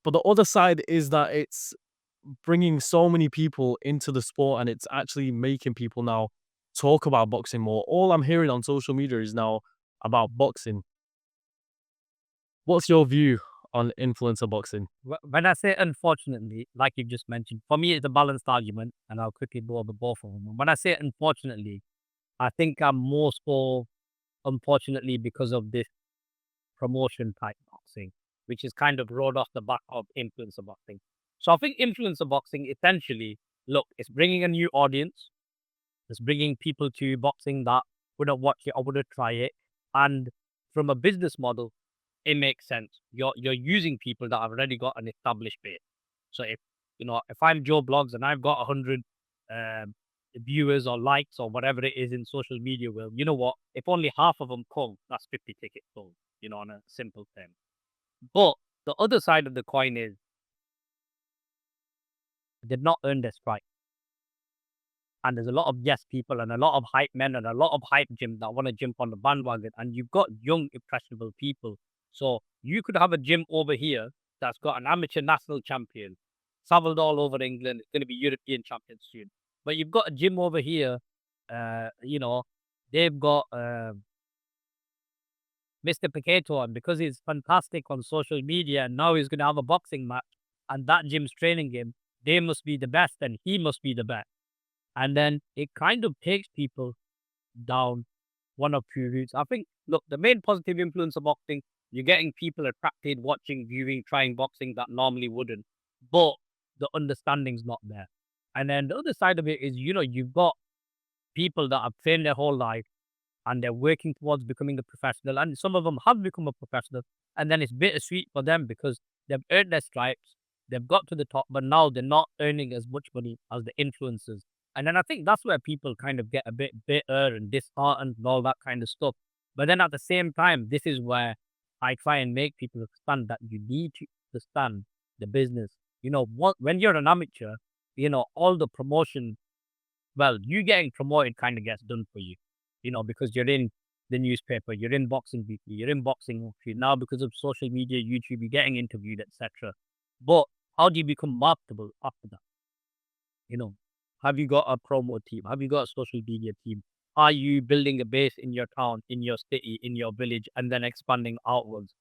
But the other side is that it's bringing so many people into the sport, and it's actually making people now talk about boxing more. All I'm hearing on social media is now about boxing. What's your view on influencer boxing? When I say unfortunately, like you just mentioned, for me it's a balanced argument, and I'll quickly go over both of them. When I say unfortunately, I think I'm more so, unfortunately, because of this promotion type boxing, which is kind of rolled off the back of influencer boxing. So I think influencer boxing essentially, look, it's bringing a new audience. It's bringing people to boxing that wouldn't watch it or wouldn't try it. And from a business model, it makes sense. You're using people that have already got an established base. So if I'm Joe Blogs and I've got 100 um, viewers or likes or whatever it is in social media, well, you know what? If only half of them come, that's 50 tickets sold. On a simple thing. But the other side of the coin is they've not earned their strike. And there's a lot of yes people and a lot of hype men and a lot of hype gyms that want to jump on the bandwagon. And you've got young, impressionable people. So you could have a gym over here that's got an amateur national champion, traveled all over England. It's going to be European champion soon. But you've got a gym over here, uh, you know, they've got Mr. Picato, and because he's fantastic on social media, and now he's going to have a boxing match, and that gym's training him, they must be the best, and he must be the best. And then it kind of takes people down one or two routes. I think, look, the main positive influence of boxing, you're getting people attracted, watching, viewing, trying boxing that normally wouldn't, but the understanding's not there. And then the other side of it is, you've got people that have trained their whole life and they're working towards becoming a professional. And some of them have become a professional. And then it's bittersweet for them because they've earned their stripes, they've got to the top, but now they're not earning as much money as the influencers. And then I think that's where people kind of get a bit bitter and disheartened and all that kind of stuff. But then at the same time, this is where I try and make people understand that you need to understand the business. When you're an amateur, all the promotion, well, you getting promoted kind of gets done for you, because you're in the newspaper, you're in Boxing Weekly, you're in Boxing Weekly. Now, because of social media, YouTube, you're getting interviewed, etc. But how do you become marketable after that? You know, have you got a promo team? Have you got a social media team? Are you building a base in your town, in your city, in your village, and then expanding outwards?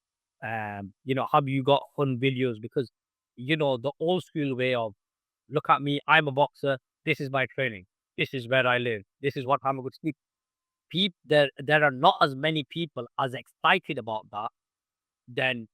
Have you got fun videos? Because, the old school way of, look at me, I'm a boxer, this is my training, this is where I live, this is what I'm going to sleep. There are not as many people as excited about that than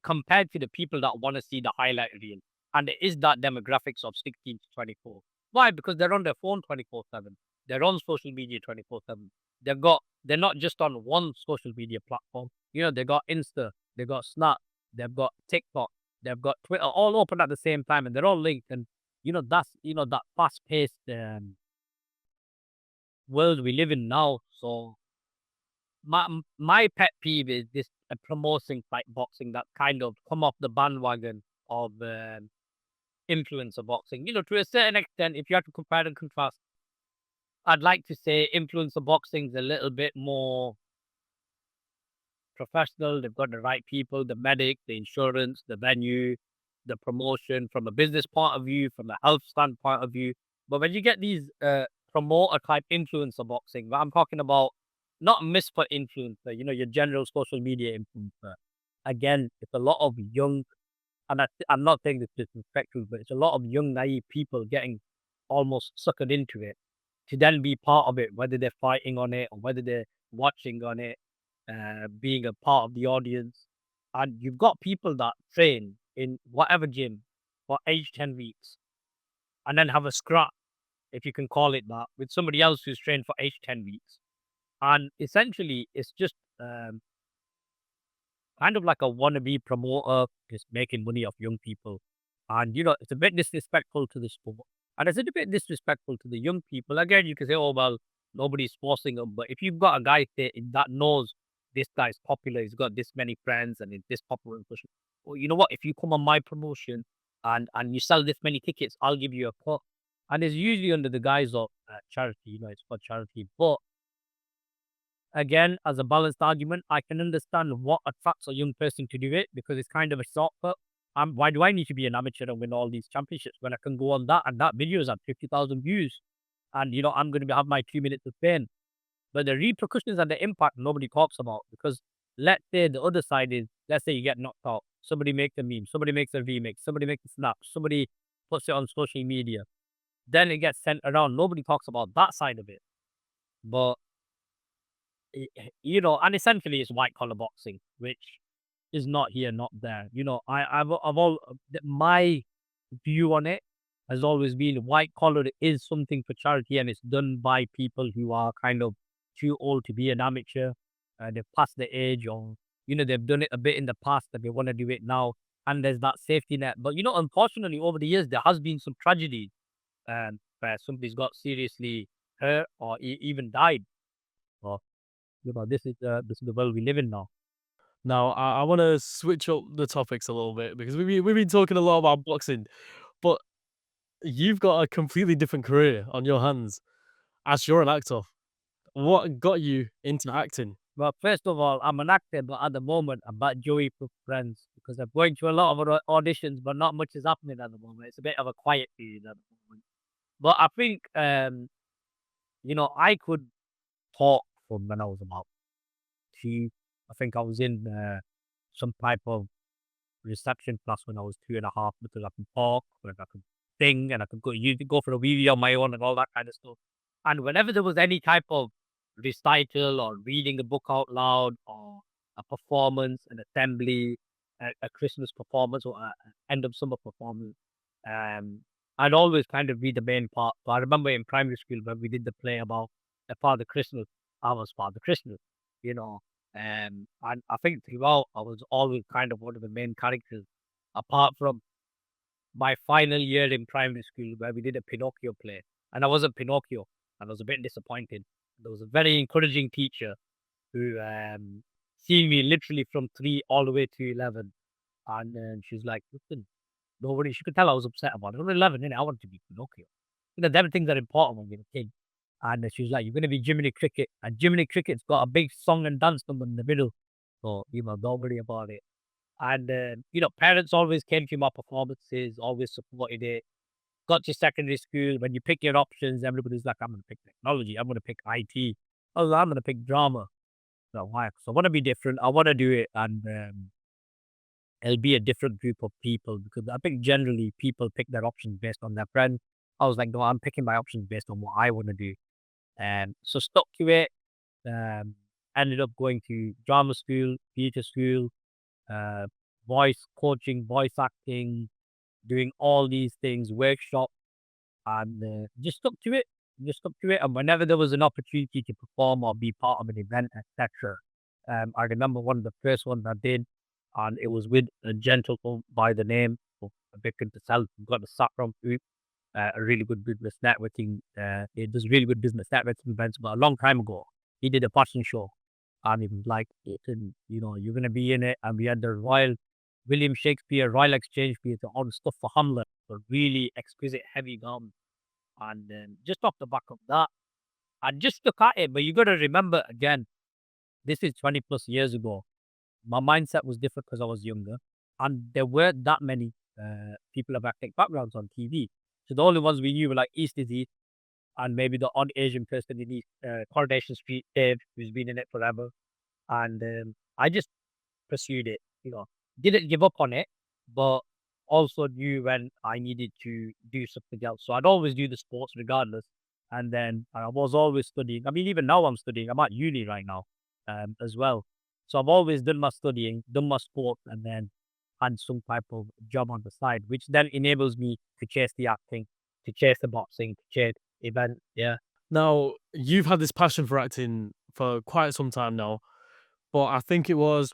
compared to the people that want to see the highlight reel. And it is that demographics of 16 to 24. Why? Because they're on their phone 24/7. They're on social media 24/7. They're not just on one social media platform. They got Insta, they got Snap, they've got TikTok, they've got Twitter, all open at the same time, and they're all linked. And that's that fast paced world we live in now. So my pet peeve is this promoting fight boxing that kind of come off the bandwagon of influencer boxing. To a certain extent, if you have to compare and contrast, I'd like to say influencer boxing is a little bit more professional. They've got the right people, the medic, the insurance, the venue, the promotion from a business point of view, from a health standpoint of view. But when you get these promoter type influencer boxing, I'm talking about not misfit influencer, your general social media influencer. Again, it's a lot of young, and I'm not saying this disrespectful, but it's a lot of young, naive people getting almost suckered into it to then be part of it, whether they're fighting on it or whether they're watching on it, being a part of the audience. And you've got people that train in whatever gym for 8 to 10 weeks and then have a scrap, if you can call it that, with somebody else who's trained for 8 to 10 weeks. And essentially, it's just kind of like a wannabe promoter just making money off young people. And, it's a bit disrespectful to the sport. And it's a bit disrespectful to the young people. Again, you can say, oh, well, nobody's forcing them. But if you've got a guy that knows this guy's popular, he's got this many friends and he's this popular in social, well, you know what? If you come on my promotion and you sell this many tickets, I'll give you a cut. And it's usually under the guise of charity, it's for charity. But again, as a balanced argument, I can understand what attracts a young person to do it because it's kind of a shortcut. Why do I need to be an amateur and win all these championships when I can go on that and that video is at 50,000 views? And, I'm going to have my 2 minutes of fame. But the repercussions and the impact nobody talks about because let's say the other side is, let's say you get knocked out. Somebody makes a meme, somebody makes a remix, somebody makes a snap, somebody puts it on social media. Then it gets sent around. Nobody talks about that side of it. But you know, and essentially it's white collar boxing, which is not here, not there. You know, I've all my view on it has always been white collar is something for charity, and it's done by people who are kind of too old to be an amateur. They've passed the age, or you know, they've done it a bit in the past, and they want to do it now. And there's that safety net. But you know, unfortunately, over the years, there has been some tragedy, where somebody's got seriously hurt or even died. Or you know, this is the world we live in now. Now, I want to switch up the topics a little bit because we've been talking a lot about boxing, but you've got a completely different career on your hands as you're an actor. What got you into acting? Well, first of all, I'm an actor, but at the moment, I'm about Joey for friends because I'm going through a lot of auditions, but not much is happening at the moment. It's a bit of a quiet period at the moment. But I think, you know, I could talk from when I was about two. I think I was in some type of reception class when I was 2.5 because I could talk, like I could sing, and I could go for a wee wee on my own and all that kind of stuff. And whenever there was any type of recital or reading a book out loud or a performance, an assembly, a Christmas performance or a end of summer performance, um, I'd always kind of be the main part. So I remember in primary school when we did the play about Father Christmas, I was Father Christmas, you know. And I think throughout I was always kind of one of the main characters, apart from my final year in primary school where we did a Pinocchio play. And I wasn't Pinocchio, and I was a bit disappointed. There was a very encouraging teacher who seen me literally from 3 all the way to 11. And she's like, listen, don't worry. She could tell I was upset about it. I was 11, innit? I wanted to be Pinocchio. You know, them things are important when you're a kid. And she was like, you're going to be Jiminy Cricket. And Jiminy Cricket's got a big song and dance number in the middle. So, you know, don't worry about it. And, you know, parents always came to my performances, always supported it. Got to secondary school, when you pick your options, everybody's like, I'm going to pick technology. I'm going to pick IT. Oh, I'm going to pick drama. So, why? So I want to be different. I want to do it. And it'll be a different group of people because I think generally people pick their options based on their friends. I was like, no, I'm picking my options based on what I want to do. And so stuck to it. Um, Ended up going to drama school, theatre school, uh, voice coaching, voice acting, doing all these things, workshop, and just stuck to it. Just stuck to it. And whenever there was an opportunity to perform or be part of an event, etc., I remember one of the first ones I did, and it was with a gentleman by the name of Victor Self, who got the Saffron Group, a really good business networking. He does really good business networking events, but a long time ago, he did a fashion show, and he was like, "Ethan, you know, you're gonna be in it." And we had the Royal William Shakespeare Royal Exchange Theatre, all the stuff for Hamlet, for really exquisite, heavy garments. And just off the back of that, I just stuck at it. But you got to remember again, this is 20 plus years ago. My mindset was different because I was younger, and there weren't that many people of ethnic backgrounds on TV. So the only ones we knew were like East is East, and maybe the odd Asian person in East, Coronation Street, Dave, who's been in it forever. And I just pursued it, you know, didn't give up on it, but also knew when I needed to do something else. So I'd always do the sports regardless. And then I was always studying. I mean, even now I'm studying. I'm at uni right now, as well. So I've always done my studying, done my sport, and then had some type of job on the side, which then enables me to chase the acting, to chase the boxing, to chase event. Yeah. Now, you've had this passion for acting for quite some time now, but I think it was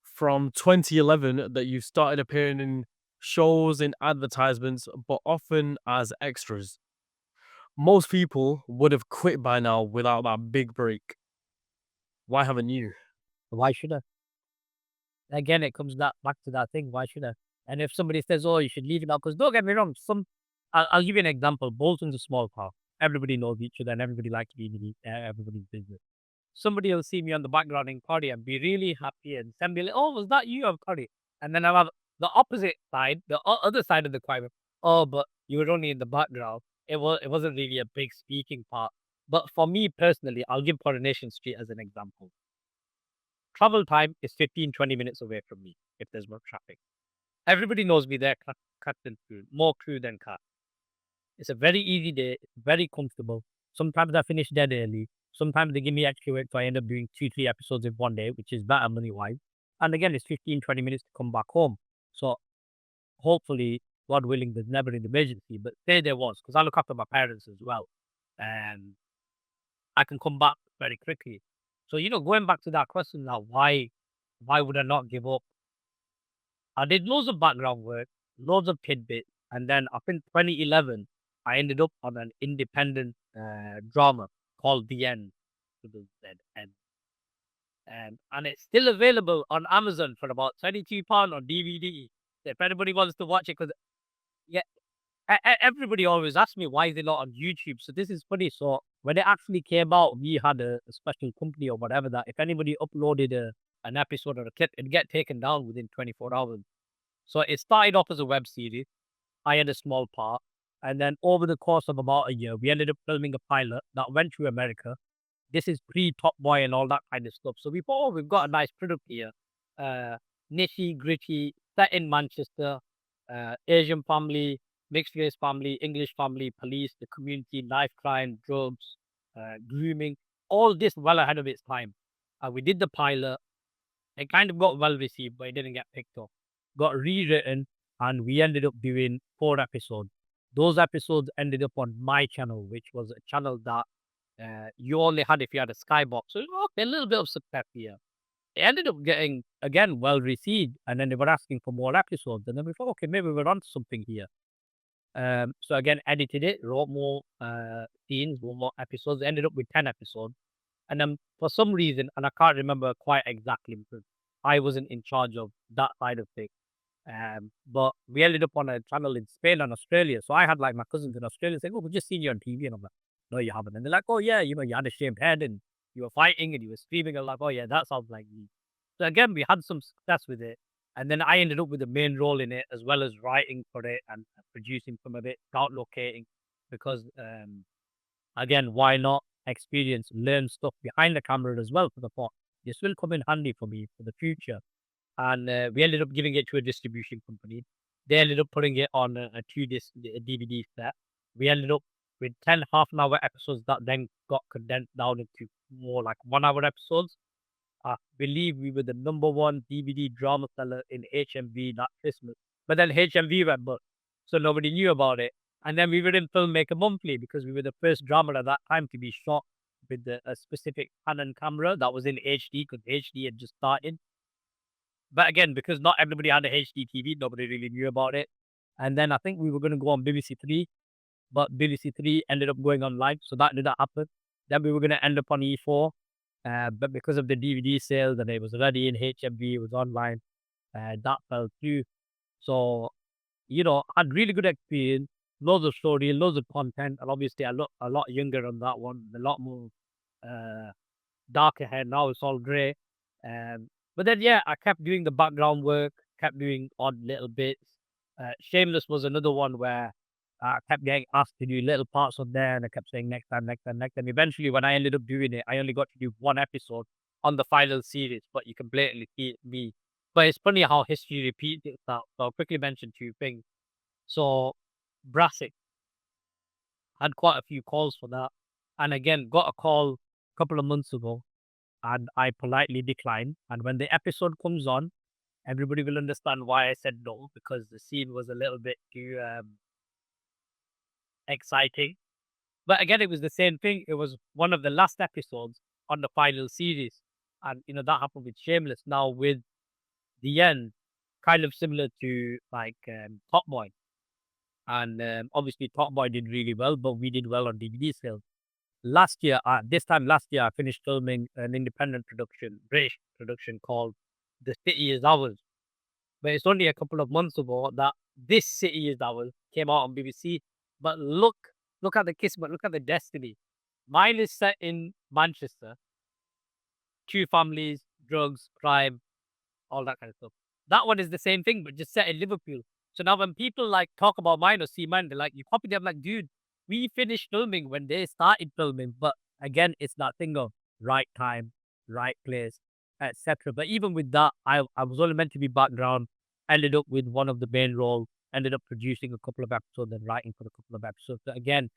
from 2011 that you started appearing in shows and advertisements, but often as extras. Most people would have quit by now without that big break. Why haven't you? Why should I? Again, it comes back to that thing. Why should I? And if somebody says, "Oh, you should leave it now," because don't get me wrong, I'll give you an example. Bolton's a small town. Everybody knows each other, and everybody likes being in everybody's business. Somebody will see me on the background in Curry and be really happy and send me like, "Oh, was that you of Curry?" And then I'll have the opposite side, the other side of the coin. "Oh, but you were only in the background. It wasn't really a big speaking part." But for me personally, I'll give Coronation Street as an example. Travel time is 15-20 minutes away from me if there's no traffic. Everybody knows me there, Captain Crew, more crew than cat. It's a very easy day, it's very comfortable. Sometimes I finish dead early. Sometimes they give me extra work, so I end up doing 2, 3 episodes in one day, which is better money-wise. And again, it's 15, 20 minutes to come back home. So hopefully, God willing, there's never an emergency. But say there was, because I look after my parents as well. And I can come back very quickly. So, going back to that question now, why would I not give up? I did loads of background work, loads of tidbits, and then I think 2011, I ended up on an independent drama called The End, with the Z-N. And it's still available on Amazon for about £22 on DVD. If anybody wants to watch it, because yeah, everybody always asks me why is it not on YouTube. So this is funny. So when it actually came out, we had a special company or whatever that if anybody uploaded an episode or a clip, it'd get taken down within 24 hours. So it started off as a web series. I had a small part. And then over the course of about a year, we ended up filming a pilot that went to America. This is pre-Top Boy and all that kind of stuff. So we thought, oh, we've got a nice product here. Nitty gritty, set in Manchester, Asian family, mixed race family, English family, police, the community, knife crime, drugs, grooming, all this well ahead of its time. We did the pilot. It kind of got well received, but it didn't get picked up. Got rewritten, and we ended up doing 4 episodes. Those episodes ended up on my channel, which was a channel that you only had if you had a Skybox. So okay, a little bit of success here. It ended up getting, again, well received, and then they were asking for more episodes. And then we thought, okay, maybe we're onto something here. So again, edited it, wrote more scenes, wrote more episodes. Ended up with 10 episodes. And then for some reason, and I can't remember quite exactly because I wasn't in charge of that side of things. But we ended up on a channel in Spain and Australia. So I had like my cousins in Australia saying, "Oh, we've just seen you on TV." And I'm like, "No, you haven't." And they're like, "Oh, yeah, you had a shaved head and you were fighting and you were screaming." I'm like, "Oh, yeah, that sounds like me." So again, we had some success with it. And then I ended up with the main role in it, as well as writing for it and producing some of it, scout locating, because again, why not experience, learn stuff behind the camera as well for the pot. This will come in handy for me for the future. And we ended up giving it to a distribution company. They ended up putting it on a 2 disc DVD set. We ended up with 10 half-an-hour episodes that then got condensed down into more like 1-hour episodes. I believe we were the #1 DVD drama seller in HMV that Christmas. But then HMV went bust, so nobody knew about it. And then we were in Filmmaker Monthly because we were the first drama at that time to be shot with a specific Canon camera that was in HD because HD had just started. But again, because not everybody had a HD TV, nobody really knew about it. And then I think we were going to go on BBC Three, but BBC Three ended up going on live, so that didn't happen. Then we were going to end up on E4, but because of the DVD sales and it was already in HMV, it was online, that fell through. So, had really good experience, loads of story, loads of content, and obviously I look a lot younger on that one, a lot more darker hair. Now it's all grey. But then, yeah, I kept doing the background work, kept doing odd little bits. Shameless was another one where I kept getting asked to do little parts on there, and I kept saying next time, next time, next time. Eventually, when I ended up doing it, I only got to do 1 episode on the final series, but you can blatantly see it me. But it's funny how history repeats itself. So I'll quickly mention 2 things. So Brassic had quite a few calls for that. And again, got a call a couple of months ago and I politely declined. And when the episode comes on, everybody will understand why I said no, because the scene was a little bit too exciting. But again, it was the same thing. It was one of the last episodes on the final series. And, that happened with Shameless. Now with The End, kind of similar to like Top Boy. And obviously Top Boy did really well, but we did well on DVD sales. This time last year, I finished filming an independent production, British production called The City Is Ours. But it's only a couple of months ago that This City Is Ours came out on BBC. But look at the kismet, look at the destiny. Mine is set in Manchester, 2 families, drugs, crime, all that kind of stuff. That one is the same thing, but just set in Liverpool. So now when people like talk about mine or see mine, they're like, you copied them. Like, dude, we finished filming when they started filming. But again, it's that thing of right time, right place, etc. But even with that, I was only meant to be background, ended up with one of the main roles, ended up producing a couple of episodes and writing for a couple of episodes. So again,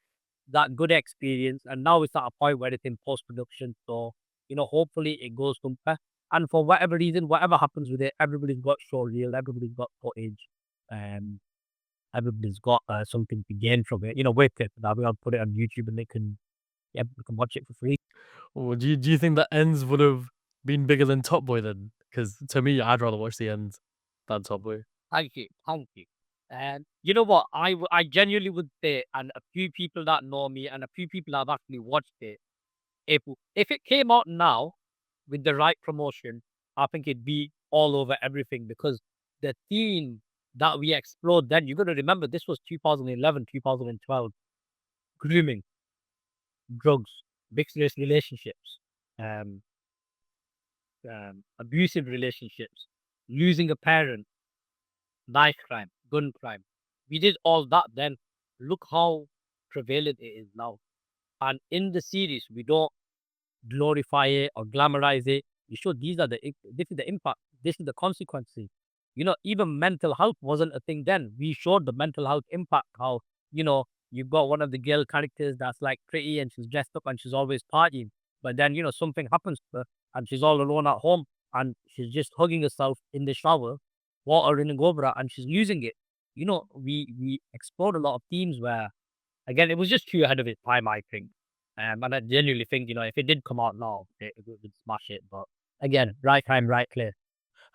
that good experience, and now it's at a point where it's in post-production. So, hopefully it goes somewhere. And for whatever reason, whatever happens with it, everybody's got show reel, everybody's got footage, um, everybody's got something to gain from it. With it, I'll put it on YouTube and they can watch it for free. Or do you think the ends would have been bigger than Top Boy then? Because to me, I'd rather watch the ends than Top Boy. Thank you, thank you. And you know what? I genuinely would say, and a few people that know me, and a few people that have actually watched it. If it came out now with the right promotion, I think it'd be all over everything because the theme that we explored then, you got to remember this was 2011, 2012, grooming, drugs, mixed race relationships, um, abusive relationships, losing a parent, knife crime, gun crime. We did all that then. Look how prevalent it is now. And in the series, we don't glorify it or glamorize it. You show this is the impact, this is the consequences. Even mental health wasn't a thing then. We showed the mental health impact, how, you've got one of the girl characters that's like pretty and she's dressed up and she's always partying. But then, something happens to her and she's all alone at home and she's just hugging herself in the shower, water running over her and she's losing it. We explored a lot of themes where, again, it was just too ahead of its time, I think. And I genuinely think, if it did come out now, it would smash it. But again, right time, right place.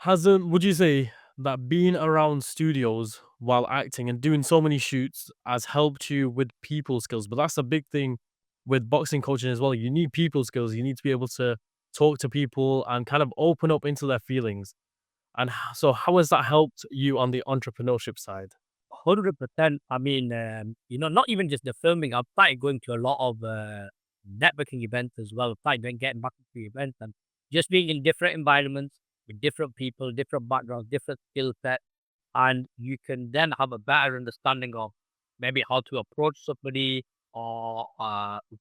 Would you say that being around studios while acting and doing so many shoots has helped you with people skills? But that's a big thing with boxing coaching as well. You need people skills. You need to be able to talk to people and kind of open up into their feelings. And so, how has that helped you on the entrepreneurship side? 100%. I mean, not even just the filming. I've started going to a lot of networking events as well. I've started getting back into events and just being in different environments with different people, different backgrounds, different skill sets. And you can then have a better understanding of maybe how to approach somebody or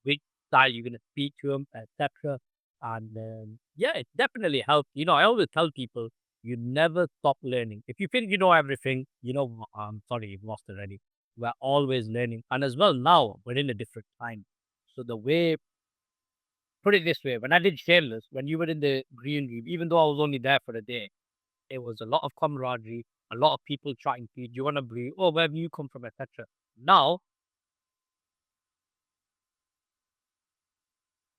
which style you're going to speak to them, etc. And yeah, it definitely helps. I always tell people you never stop learning. If you think you know everything, I'm sorry, you've lost already. We're always learning. And as well, now we're in a different time. So put it this way, when I did Shameless, when you were in the green room, even though I was only there for a day, it was a lot of camaraderie, a lot of people trying to, do you want to breathe? Oh, where have you come from, etc. Now,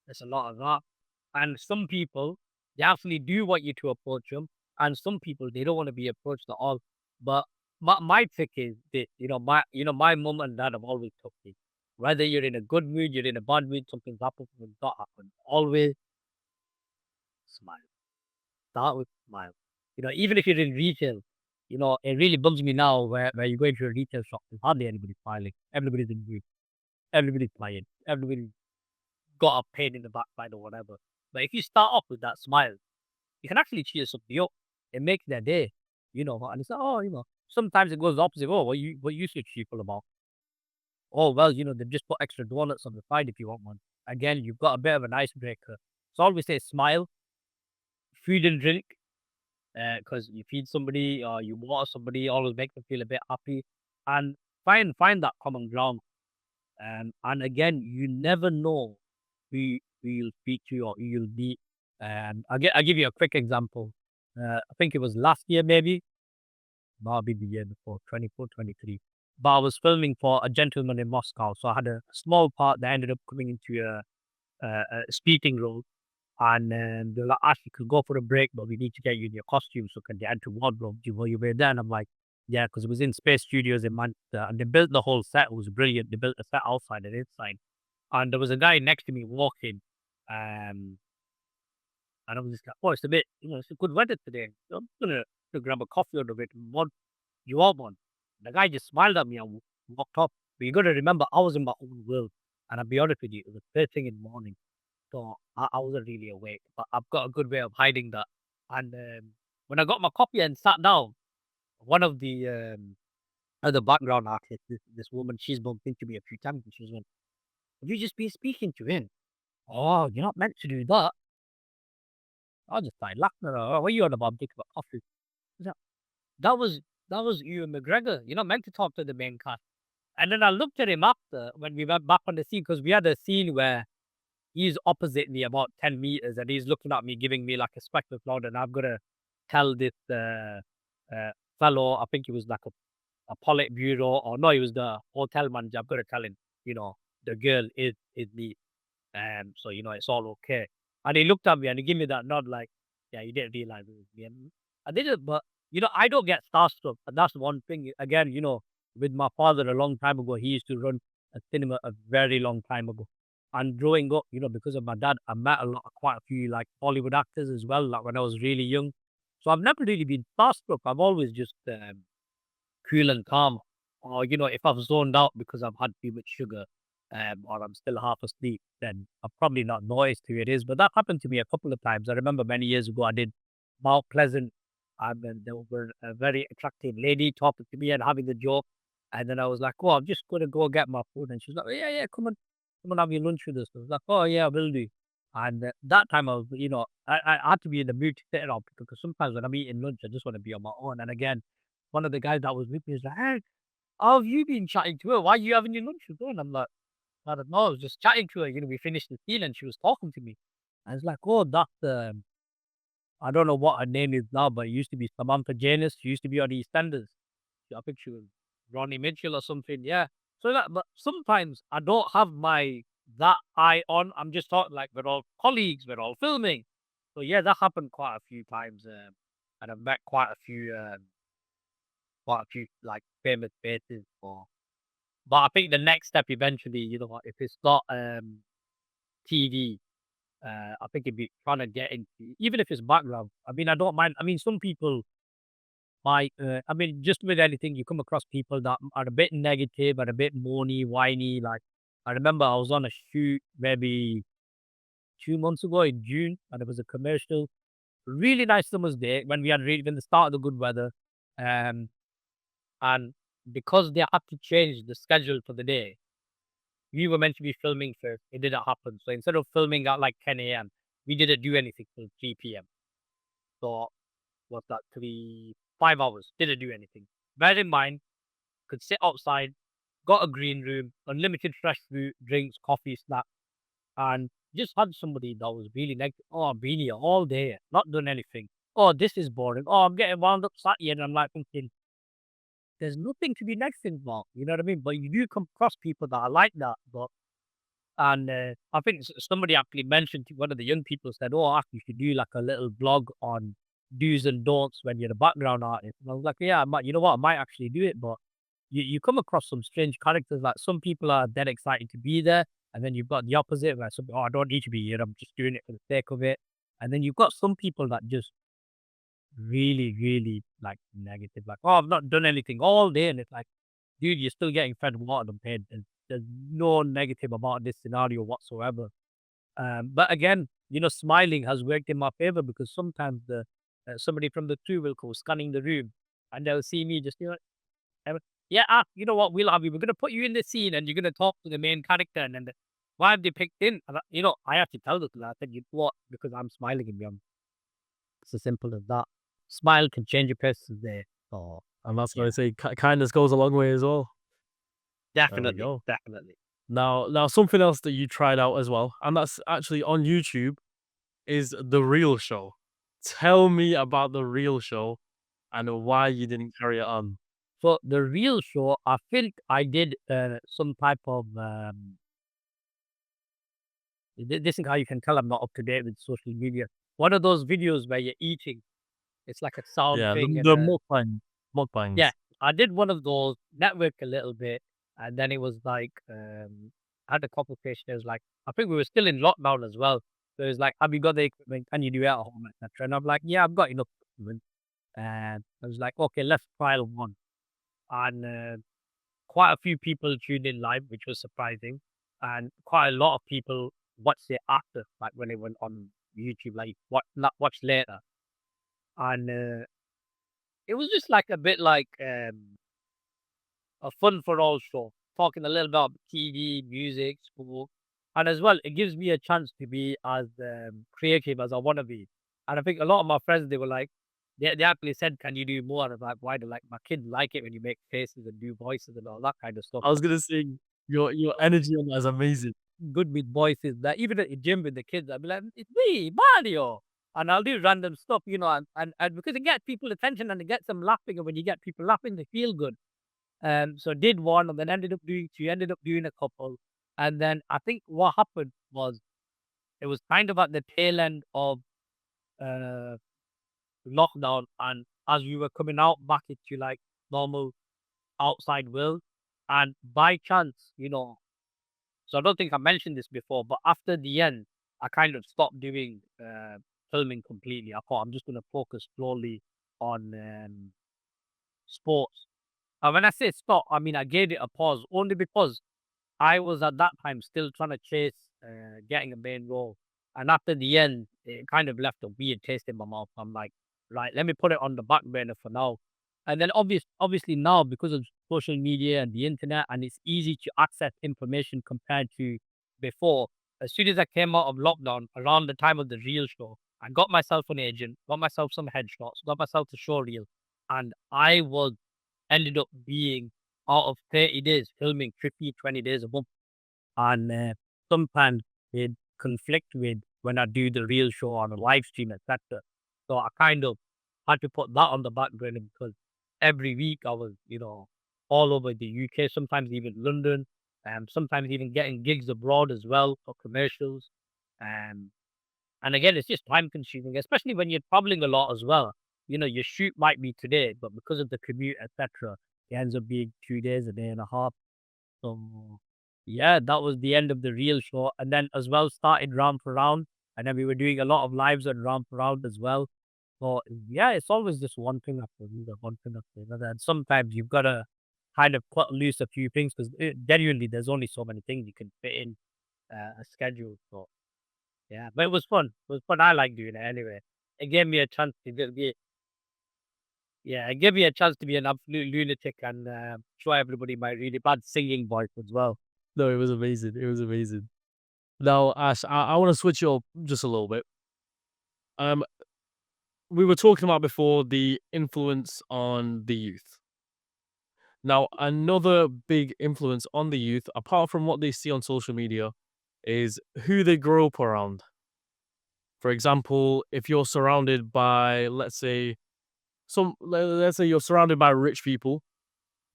there's a lot of that. And some people, they actually do want you to approach them. And some people, they don't want to be approached at all. But my trick is this, my mom and dad have always told me, whether you're in a good mood, you're in a bad mood, something's happened, something's not happened, always smile. Start with smile. Even if you're in retail, it really bums me now where you go into a retail shop, there's hardly anybody smiling. Everybody's in mood. Everybody's smiling. Everybody got a pain in the backside or whatever. But if you start off with that smile, you can actually cheer somebody up. It makes their day, and it's like, oh, sometimes it goes the opposite. Oh, what you switch people about? Oh, well, they've just put extra donuts on the side if you want one. Again, you've got a bit of an icebreaker. So I always say smile, food and drink, because you feed somebody or you water somebody, always make them feel a bit happy and find that common ground. And again, you never know who you'll speak to or who you'll meet. I'll give you a quick example. I think it was last year, maybe the year before, 24, 23. But I was filming for a gentleman in Moscow. So I had a small part that ended up coming into a speaking role. And they're like, Ash, you could go for a break, but we need to get you in your costume. So can they enter wardrobe? Do you wear there? And I'm like, yeah, because it was in Space Studios in Manchester. And they built the whole set. It was brilliant. They built the set outside and inside. And there was a guy next to me walking. And I was just like, oh, it's a bit, it's a good weather today. So I'm going to grab a coffee out of it. What you want one? The guy just smiled at me and walked off. But you got to remember, I was in my own world. And I'll be honest with you, it was first thing in the morning. So I wasn't really awake, but I've got a good way of hiding that. And when I got my copy and sat down, one of the other background artists, this woman, she's bumped into me a few times and she's went, have you just been speaking to him? Oh, you're not meant to do that. I just started laughing at her. Oh, what are you on about? I'm taking a coffee. I was like, That was that was Ewan McGregor. You're not meant to talk to the main cast. And then I looked at him after when we went back on the scene, because we had a scene where he's opposite me about 10 meters and he's looking at me, giving me like a spectacle cloud, and I've got to tell this fellow, I think he was like a Politburo, or no, he was the hotel manager. I've got to tell him, the girl is me. So it's all okay. And he looked at me and he gave me that nod, like, yeah, you didn't realize it was me. And I didn't, but I don't get starstruck. And that's one thing. Again, with my father a long time ago, he used to run a cinema a very long time ago. And growing up, because of my dad, I met quite a few like Hollywood actors as well, like when I was really young. So I've never really been starstruck. I've always just cool and calm. Or, if I've zoned out because I've had too much sugar, or I'm still half asleep, then I've probably not noticed who it is. But that happened to me a couple of times. I remember many years ago, I did Mount Pleasant, and there were a very attractive lady talking to me and having a joke. And then I was like, oh, I'm just going to go get my food. And she was like, yeah, come on, have your lunch with us. I was like, oh, yeah, I will do. And that time I was, I had to be in the mood to sit around, because sometimes when I'm eating lunch, I just want to be on my own. And again, one of the guys that was with me was like, hey, how have you been chatting to her? Why are you having your lunch with her? And I'm like, I don't know. I was just chatting to her. We finished the scene and she was talking to me. I was like, oh, that's I don't know what her name is now, but it used to be Samantha Janus. She used to be on EastEnders. I think she was Ronnie Mitchell or something. Yeah. So but sometimes I don't have that eye on. I'm just talking like we're all colleagues. We're all filming. So yeah, that happened quite a few times. And I've met quite a few like famous faces. But I think the next step eventually, if it's not TV, I think it'd be trying to get into, even if it's background. I mean, I don't mind. I mean, some people might. I mean, just with anything, you come across people that are a bit negative and a bit moany, whiny. Like I remember I was on a shoot maybe 2 months ago in June, and it was a commercial. Really nice summer's day when we had when the start of the good weather. Um, and because they had to change the schedule for the day, we were meant to be filming first. It didn't happen. So instead of filming at like 10 a.m., we didn't do anything till 3 p.m. So what's that? 5 hours. Didn't do anything. Bear in mind, could sit outside, got a green room, unlimited fresh food, drinks, coffee, snacks, and just had somebody that was really negative. Oh, I've been here all day, not done anything. Oh, this is boring. Oh, I'm getting wound up sat here, and I'm like thinking, there's nothing to be negative about. You know what I mean? But you do come across people that are like that. And I think somebody actually mentioned to one of the young people said, "Oh, actually, you should do like a little blog on do's and don'ts when you're a background artist." And I was like, "Yeah, I might. You know what? I might actually do it." But you come across some strange characters. Like some people are dead excited to be there, and then you've got the opposite, where some, "Oh, I don't need to be here. I'm just doing it for the sake of it." And then you've got some people that just really, really like negative, like, "Oh, I've not done anything all day," and it's like, dude, you're still getting fed water and paid. There's no negative about this scenario whatsoever. But again, smiling has worked in my favor, because sometimes somebody from the crew will go scanning the room and they'll see me just, yeah, you know what, we'll have you. We're going to put you in the scene and you're going to talk to the main character. And then, why have they picked in? And, I have to tell them that. I said, you know what, because I'm smiling in them. It's as simple as that. Smile can change a person's day. So, And that's what I yeah, say. Kindness goes a long way as well. There we definitely, go. definitely. Now something else that you tried out as well, and that's actually on YouTube, is the real show. Tell me about the real show and why you didn't carry it on. So the real show, I think I did some type of this is how you can tell I'm not up to date with social media. One of those videos where you're eating, it's like a sound Yeah, thing, and the mukbangs. yeah, I did one of those, networked a little bit, and then it was like I had a conversation. It was like, I think we were still in lockdown as well. So it was like, have you got the equipment? Can you do it at home, etc. And I'm like, yeah, I've got enough equipment. And I was like, okay, let's trial one. And quite a few people tuned in live, which was surprising, and quite a lot of people watched it after, like when it went on YouTube, like not watched later. And it was just like a bit like a fun for all show, talking a little about TV, music, sport, and as well, it gives me a chance to be as creative as I want to be. And I think a lot of my friends, they were like, they actually said, "Can you do more?" I was like, "Why do like my kids like it when you make faces and do voices and all that kind of stuff." I was gonna say your energy on that is amazing. Good with voices. That even at the gym with the kids, I'll be like, "It's me, Mario," and I'll do random stuff, and because it gets people attention and it gets them laughing, and when you get people laughing, they feel good. So did one, and then ended up doing two, ended up doing a couple, and then I think what happened was it was kind of at the tail end of uh, lockdown, and as we were coming out back into like normal outside world, and by chance, so I don't think I mentioned this before, but after the end, I kind of stopped doing filming completely. I thought I'm just going to focus slowly on sports. And when I say stop, I mean I gave it a pause only because I was at that time still trying to chase getting a main role. And after the end, it kind of left a weird taste in my mouth. I'm like, right, let me put it on the back burner for now. And then obviously now because of social media and the internet, and it's easy to access information compared to before. As soon as I came out of lockdown, around the time of the real show, I got myself an agent, got myself some headshots, got myself a show reel, and I was ended up being out of 30 days filming 50, 20 days a month. And sometimes it conflict with when I do the real show on a live stream, etc. So I kind of had to put that on the back burner because every week I was, all over the UK, sometimes even London, sometimes even getting gigs abroad as well for commercials. Um, and again, it's just time consuming, especially when you're traveling a lot as well. Your shoot might be today, but because of the commute, etc., it ends up being 2 days, a day and a half. So yeah, that was the end of the real show. And then as well started round for round. And then we were doing a lot of lives on round for round as well. So yeah, it's always just one thing after another, one thing after another. And sometimes you've got to kind of cut loose a few things because genuinely there's only so many things you can fit in a schedule. So yeah, but it was fun. It was fun. I like doing it anyway. It gave me a chance to be, yeah, it gave me a chance to be an absolute lunatic and show everybody my really bad singing voice as well. No, it was amazing. It was amazing. Now, Ash, I want to switch it up just a little bit. Um, we were talking about before the influence on the youth. Now, another big influence on the youth, apart from what they see on social media, is who they grow up around. For example, if you're surrounded by, let's say you're surrounded by rich people,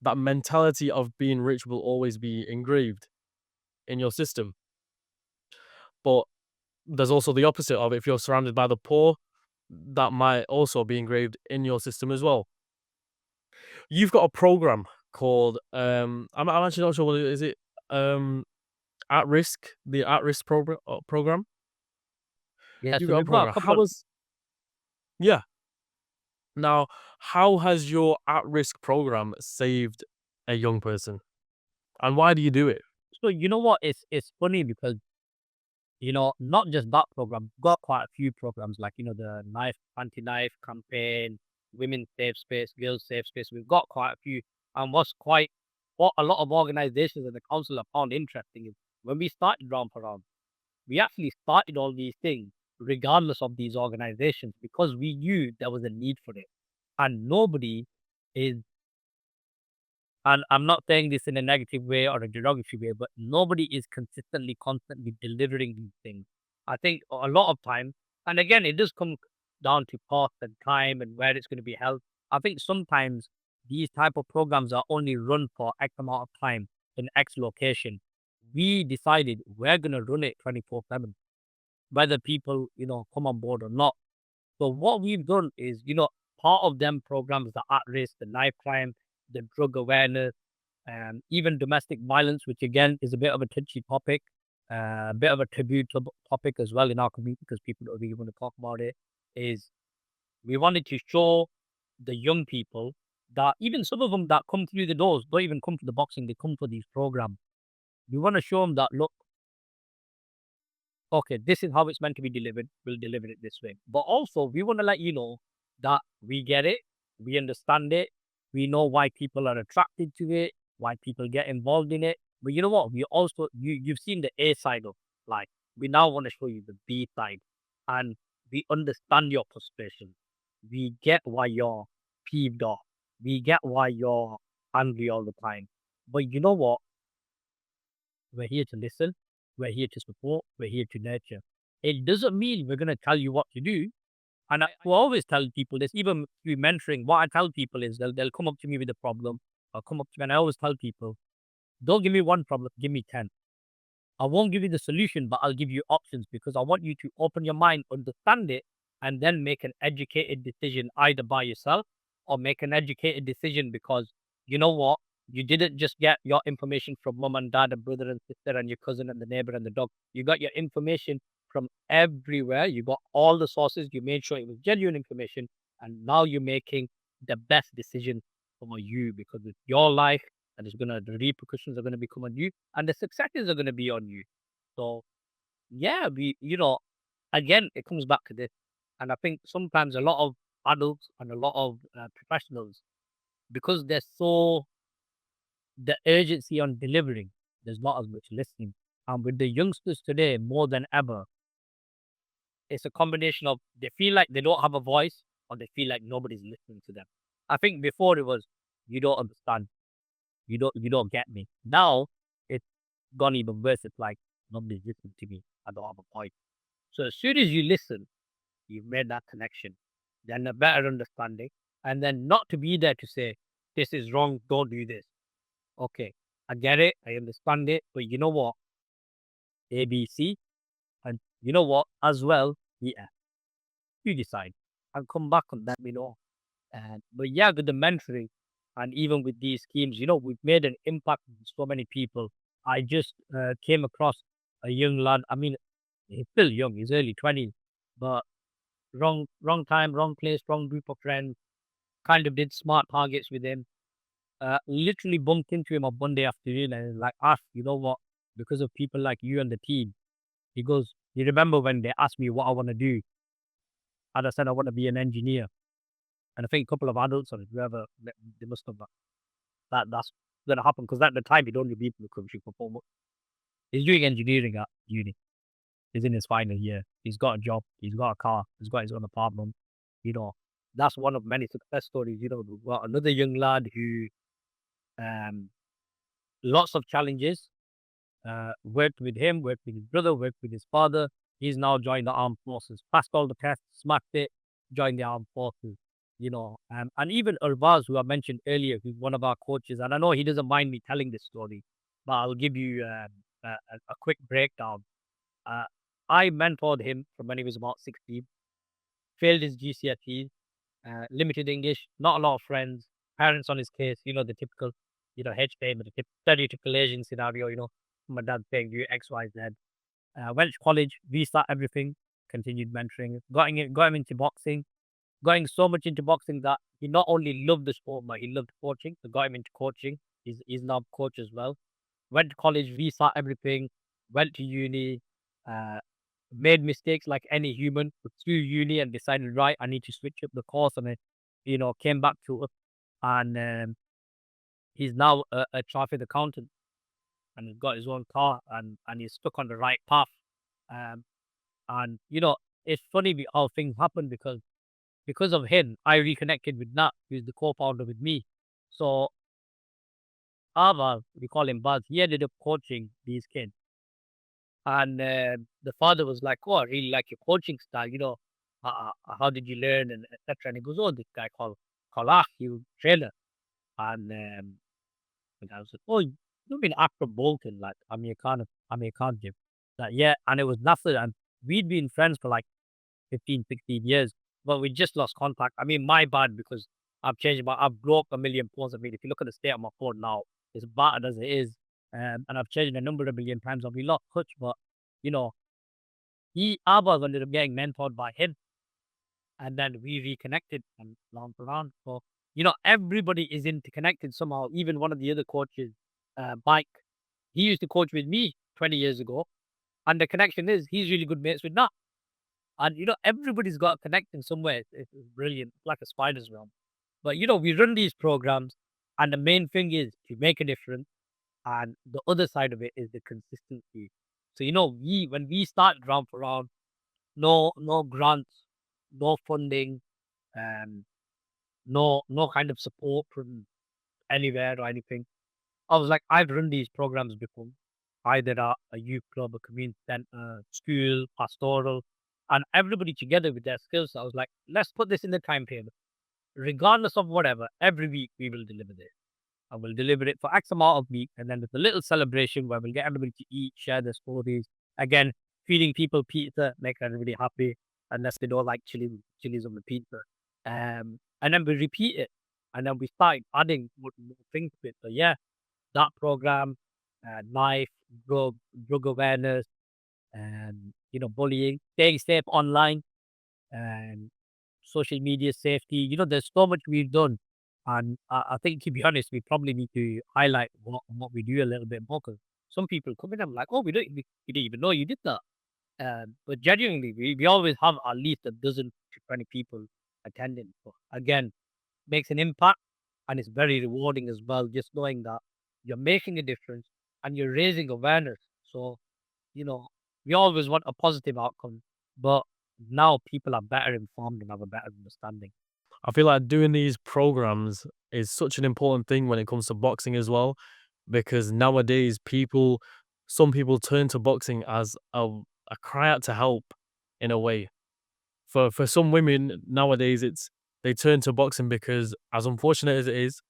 that mentality of being rich will always be engraved in your system. But there's also the opposite of it. If you're surrounded by the poor, that might also be engraved in your system as well. You've got a program called I'm actually not sure what it is. It at risk, the at risk program. Yeah, You've so got a we've got a program. How couple. was Yeah. Now, how has your at risk program saved a young person, and why do you do it? So you know what? It's funny because not just that program, got quite a few programs like the knife anti-knife campaign, women safe space, girls safe space. We've got quite a few, and what a lot of organizations and the council have found interesting is when we started round for round, we actually started all these things regardless of these organizations because we knew there was a need for it, and nobody is and I'm not saying this in a negative way or a derogatory way, but nobody is consistently, constantly delivering these things. I think a lot of time, and again, it does come down to cost and time and where it's going to be held. I think sometimes these type of programs are only run for X amount of time in X location. We decided we're going to run it 24/7, whether people, come on board or not. So what we've done is, part of them programs, the at risk, the knife crime, the drug awareness, even domestic violence, which again is a bit of a touchy topic, a bit of a taboo topic as well in our community because people don't really want to talk about it. Is we wanted to show the young people that even some of them that come through the doors don't even come for the boxing; they come for these programs. We want to show them that look, okay, this is how it's meant to be delivered. We'll deliver it this way. But also, we want to let you know that we get it, we understand it, we know why people are attracted to it, why people get involved in it. But you know what? We also you've seen the A side of life. We now want to show you the B side, and we understand your frustration. we get why you're peeved off. We get why you're angry all the time. But you know what? We're here to listen. We're here to support. We're here to nurture. It doesn't mean we're going to tell you what to do. And I will always tell people this, even through mentoring. What I tell people is they'll come up to me with a problem. I'll come up to me and I always tell people, don't give me one problem, give me 10. I won't give you the solution, but I'll give you options because I want you to open your mind, understand it, and then make an educated decision either by yourself or make an educated decision because you know what? You didn't just get your information from mom and dad and brother and sister and your cousin and the neighbor and the dog. You got your information from everywhere. You got all the sources. You made sure it was genuine information. And now you're making the best decision for you because it's your life and the repercussions are gonna become on you and the successes are gonna be on you. So yeah, again, it comes back to this. And I think sometimes a lot of adults and a lot of professionals, because the urgency on delivering, there's not as much listening. And with the youngsters today, more than ever, it's a combination of they feel like they don't have a voice or they feel like nobody's listening to them. I think before it was, you don't understand. You don't get me. Now it's gone even worse. It's like nobody's listening to me. I don't have a point. So as soon as you listen, you've made that connection, then a better understanding, and then not to be there to say this is wrong, don't do this. Okay, I get it, I understand it, but you know what? A, B, C, and you know what? As well, yeah, you decide. And come back and let me know. And but yeah, with the mentoring and even with these schemes, we've made an impact on so many people. I just came across a young lad. I mean, he's still young. He's early 20s, but wrong time, wrong place, wrong group of friends. Kind of did smart targets with him. Literally bumped into him on Monday afternoon and like, Ash, you know what? Because of people like you and the team, he goes, you remember when they asked me what I want to do? And I said I want to be an engineer. And I think a couple of adults or whoever they must have that's gonna happen because at the time he'd only been in the country for 4 months. He's doing engineering at uni. He's in his final year. He's got a job. He's got a car. He's got his own apartment. You know, that's one of many success stories. We've got another young lad who, um, lots of challenges. Worked with him, worked with his brother, worked with his father. He's now joined the armed forces. Passed all the tests, smacked it, joined the armed forces. And even Urbaz, who I mentioned earlier, who's one of our coaches, and I know he doesn't mind me telling this story, but I'll give you a quick breakdown. Uh, I mentored him from when he was about 16, failed his GCSEs, limited English, not a lot of friends, parents on his case, the typical, hedge payment, the stereotypical Asian scenario, my dad paying you X, Y, Z. Went to college, restart everything, continued mentoring, got him into boxing, got him so much into boxing that he not only loved the sport, but he loved coaching. So got him into coaching. He's now a coach as well. Went to college, restart everything, went to uni, uh, made mistakes like any human, but through uni and decided, right, I need to switch up the course and it, came back to it. And he's now a chartered accountant and he's got his own car and he's stuck on the right path. Um, and it's funny how things happen because of him, I reconnected with Nat, who's the co-founder with me. So Ava, we call him Buzz, he ended up coaching these kids. And the father was like, "Oh, I really like your coaching style. How did you learn and etc." And he goes, "Oh, this guy called Ah, he was a trainer." And the guy was like, "Oh, you've been after Bolton, like Amir Khan Gym." Like, yeah, and it was nothing. And we'd been friends for like 15, 16 years, but we just lost contact. I mean, my bad because I've broke a million pounds. I mean, if you look at the state of my phone now, it's battered as it is. And I've changed a number of million times. I've been lost touch, but you know, I was ended up getting mentored by him, and then we reconnected and round for round. So, everybody is interconnected somehow. Even one of the other coaches, Mike, he used to coach with me 20 years ago, and the connection is he's really good mates with Nat. And everybody's got a connection somewhere. It's brilliant, it's like a spider's web. But we run these programs, and the main thing is to make a difference. And the other side of it is the consistency. So when we started round for round, no grants, no funding, No kind of support from anywhere or anything. I was like, I've run these programs before, either at a youth club, a community center, school, pastoral, and everybody together with their skills. I was like, let's put this in the timetable. Regardless of whatever, every week we will deliver this. I will deliver it for X amount of week, and then there's a little celebration where we'll get everybody to eat, share their stories. Again, feeding people pizza, make everybody happy, unless they don't like chilies on the pizza. And then we repeat it, and then we start adding more things to it. So yeah, that program, knife, drug awareness, and bullying, staying safe online, and social media safety. There's so much we've done. And I think, to be honest, we probably need to highlight what we do a little bit more, because some people come in and like, oh, we didn't even know you did that. But genuinely, we always have at least a dozen to 20 people attending. So again, makes an impact, and it's very rewarding as well, just knowing that you're making a difference and you're raising awareness. So, you know, we always want a positive outcome, but now people are better informed and have a better understanding. I feel like doing these programs is such an important thing when it comes to boxing as well, because nowadays some people turn to boxing as a cry out to help in a way. For some women nowadays, they turn to boxing because, as unfortunate as it is,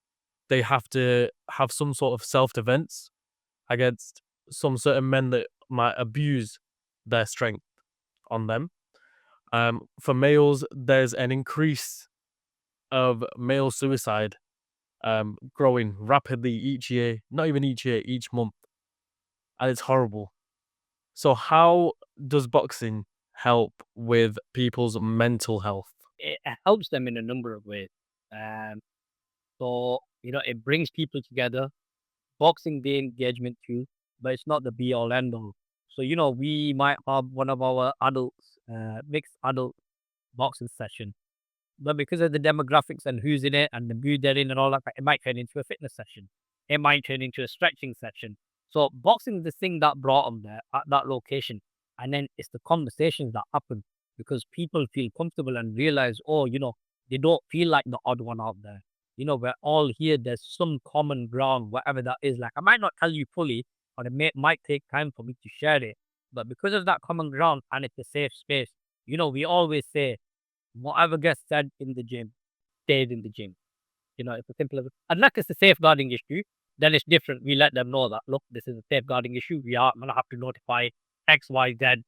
they have to have some sort of self defense against some certain men that might abuse their strength on them. For males, there's an increase of male suicide growing rapidly each year, not even each year, each month. And it's horrible. So, how does boxing help with people's mental health? It helps them in a number of ways. Um, so, it brings people together. Boxing the engagement too, but it's not the be all end all. So, we might have one of our adults, mixed adult boxing session, but because of the demographics and who's in it and the mood they're in and all that, it might turn into a fitness session. It might turn into a stretching session. So boxing is the thing that brought them there at that location. And then it's the conversations that happen, because people feel comfortable and realize, oh, they don't feel like the odd one out there. We're all here. There's some common ground, whatever that is. Like, I might not tell you fully, or might take time for me to share it. But because of that common ground and it's a safe space, we always say, whatever gets said in the gym stays in the gym. It's a simple as, unless it's a safeguarding issue, then it's different. We let them know that, look, this is a safeguarding issue. We are going to have to notify X, Y, Z,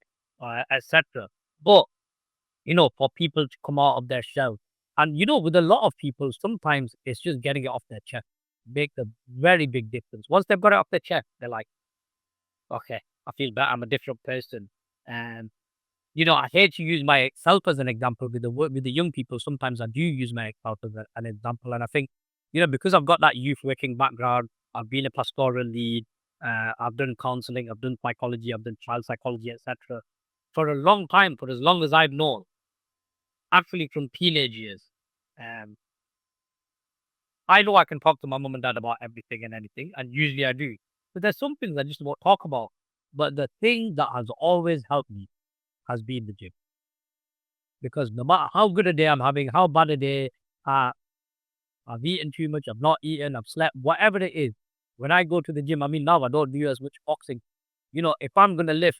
etc. But, for people to come out of their shell. And, with a lot of people, sometimes it's just getting it off their chest. Make a very big difference. Once they've got it off their chest, they're like, okay, I feel better. I'm a different person. And I hate to use myself as an example with the young people. Sometimes I do use myself as an example, and I think, because I've got that youth working background, I've been a pastoral lead, I've done counseling, I've done psychology, I've done child psychology, etc. For a long time, for as long as I've known, actually from teenage years, um, I know I can talk to my mom and dad about everything and anything, and usually I do. But there's some things I just won't talk about. But the thing that has always helped me has been the gym. Because no matter how good a day I'm having, how bad a day, I've eaten too much, I've not eaten, I've slept, whatever it is, when I go to the gym, I mean, now I don't do as much boxing. If I'm going to lift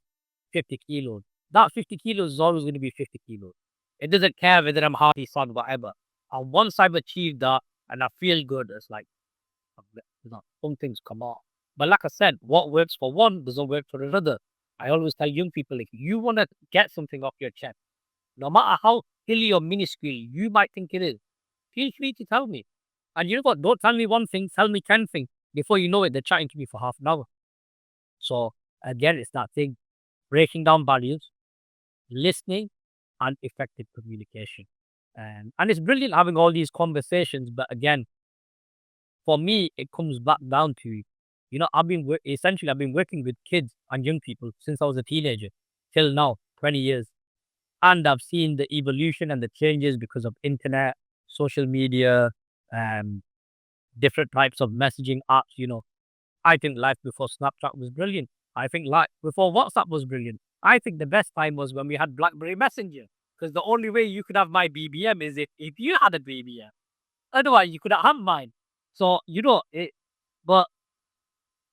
50 kilos, that 50 kilos is always going to be 50 kilos. It doesn't care whether I'm hearty, son, whatever. And once I've achieved that and I feel good, it's like, some things come out. But like I said, what works for one doesn't work for another. I always tell young people, if you want to get something off your chest, no matter how silly or minuscule you might think it is, feel free to tell me. And you know what? Don't tell me one thing, tell me 10 things. Before you know it, they're chatting to me for half an hour. So again, it's that thing, breaking down barriers, listening, and effective communication. And it's brilliant having all these conversations. But again, for me, it comes back down to, I've been working with kids and young people since I was a teenager till now, 20 years. And I've seen the evolution and the changes because of internet, social media, different types of messaging apps. I think life before Snapchat was brilliant. I think life before WhatsApp was brilliant. I think the best time was when we had BlackBerry Messenger. because the only way you could have my BBM is if you had a BBM. Otherwise, you couldn't have mine. So, but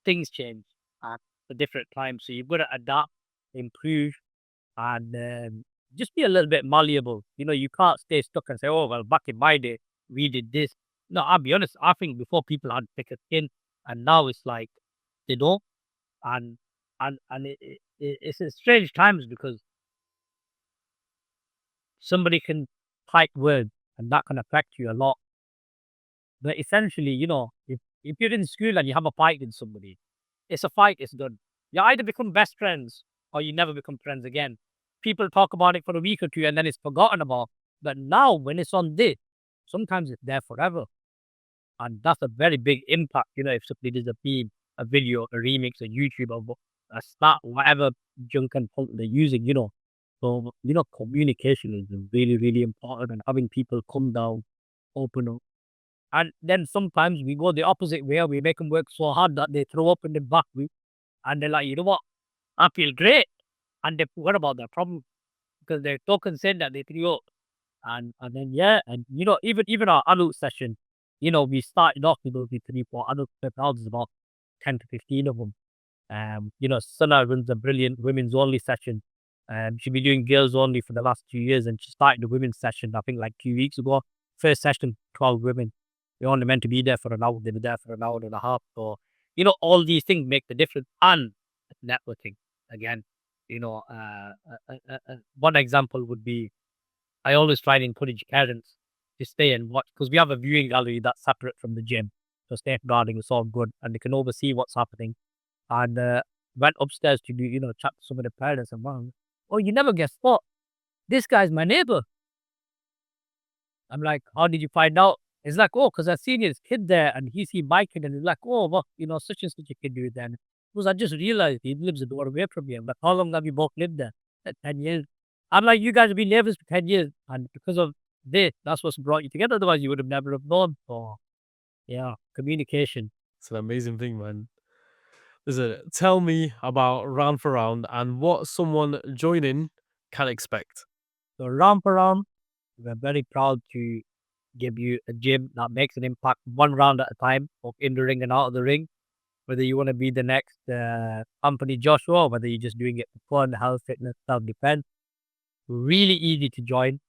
things change at a different time. So you've got to adapt, improve, and just be a little bit malleable. You can't stay stuck and say, "Oh, well, back in my day, we did this." No, I'll be honest. I think before people had thicker skin, and now it's like they don't, and it's a strange times because somebody can type words and that can affect you a lot. But essentially, if you're in school and you have a fight with somebody, it's a fight, it's done. You either become best friends or you never become friends again. People talk about it for a week or two and then it's forgotten about. But now when it's on this, sometimes it's there forever. And that's a very big impact, if somebody does a theme, a video, a remix, a YouTube, a stat, whatever junk and punk they're using. So, communication is really, really important and having people come down, open up. And then sometimes we go the opposite way. We make them work so hard that they throw up in the back week, and they're like, you know what? I feel great, and they forgot about their problem because they're so concerned that they threw up. And then and even our adult session, we started off with only 3-4 adult houses, about 10 to 15 of them. Sana runs a brilliant women's only session. She's been doing girls only for the last 2 years, and she started the women's session, I think, like 2 weeks ago. First session, 12 women. We're only meant to be there for an hour. They were there for an hour and a half. So, all these things make the difference. And networking, again, one example would be I always try and encourage parents to stay and watch because we have a viewing gallery that's separate from the gym. So safeguarding is all good and they can oversee what's happening. And went upstairs to do, chat to some of the parents and mom. Oh, you never guess what? This guy's my neighbor. I'm like, how did you find out? It's like, oh, because I seen his kid there and he seen my kid and he's like, oh, what, such and such a kid do then. Because I just realized he lives a door away from me. I'm like, how long have you both lived there? 10 years. I'm like, you guys have been neighbors for 10 years. And because of this, that's what's brought you together. Otherwise, you would have never have known. So, yeah, communication. It's an amazing thing, man. Listen, tell me about Round for Round and what someone joining can expect. So, round for round, we're very proud to give you a gym that makes an impact one round at a time, both in the ring and out of the ring. Whether you want to be the next Anthony Joshua, or whether you're just doing it for fun, health, fitness, self-defense. Really easy to join.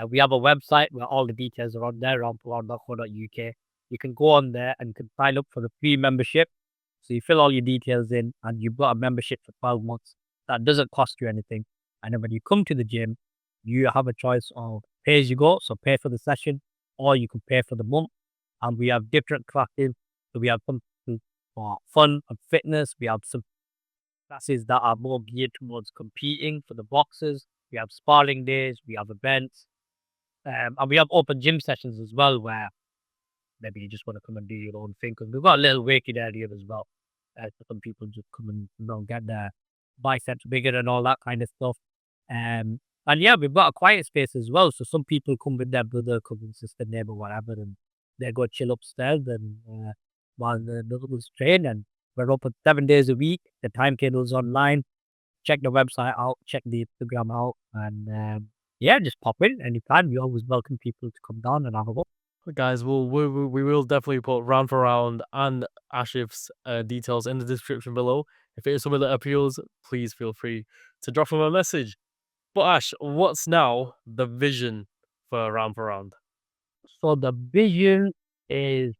We have a website where all the details are on there, round4round.co.uk. You can go on there and can sign up for the free membership. So you fill all your details in and you've got a membership for 12 months. That doesn't cost you anything. And then when you come to the gym, you have a choice of pay as you go. So pay for the session or you can pay for the month. And we have different classes. So we have some for fun and fitness. We have some classes that are more geared towards competing for the boxers. We have sparring days. We have events. And we have open gym sessions as well where maybe you just want to come and do your own thing. Because we've got a little working area as well. So some people just come and get their biceps bigger and all that kind of stuff. And yeah, we've got a quiet space as well. So some people come with their brother, cousin, sister, neighbor, whatever, and they go chill upstairs and while the others train. And we're open 7 days a week. The timetable's online. Check the website out, check the Instagram out, and yeah, just pop in anytime. We always welcome people to come down and have a go. Guys, we will definitely put Round for Round and Ashif's details in the description below. If it is something that appeals, please feel free to drop him a message. But Ash, what's now the vision for Round for Round? So the vision is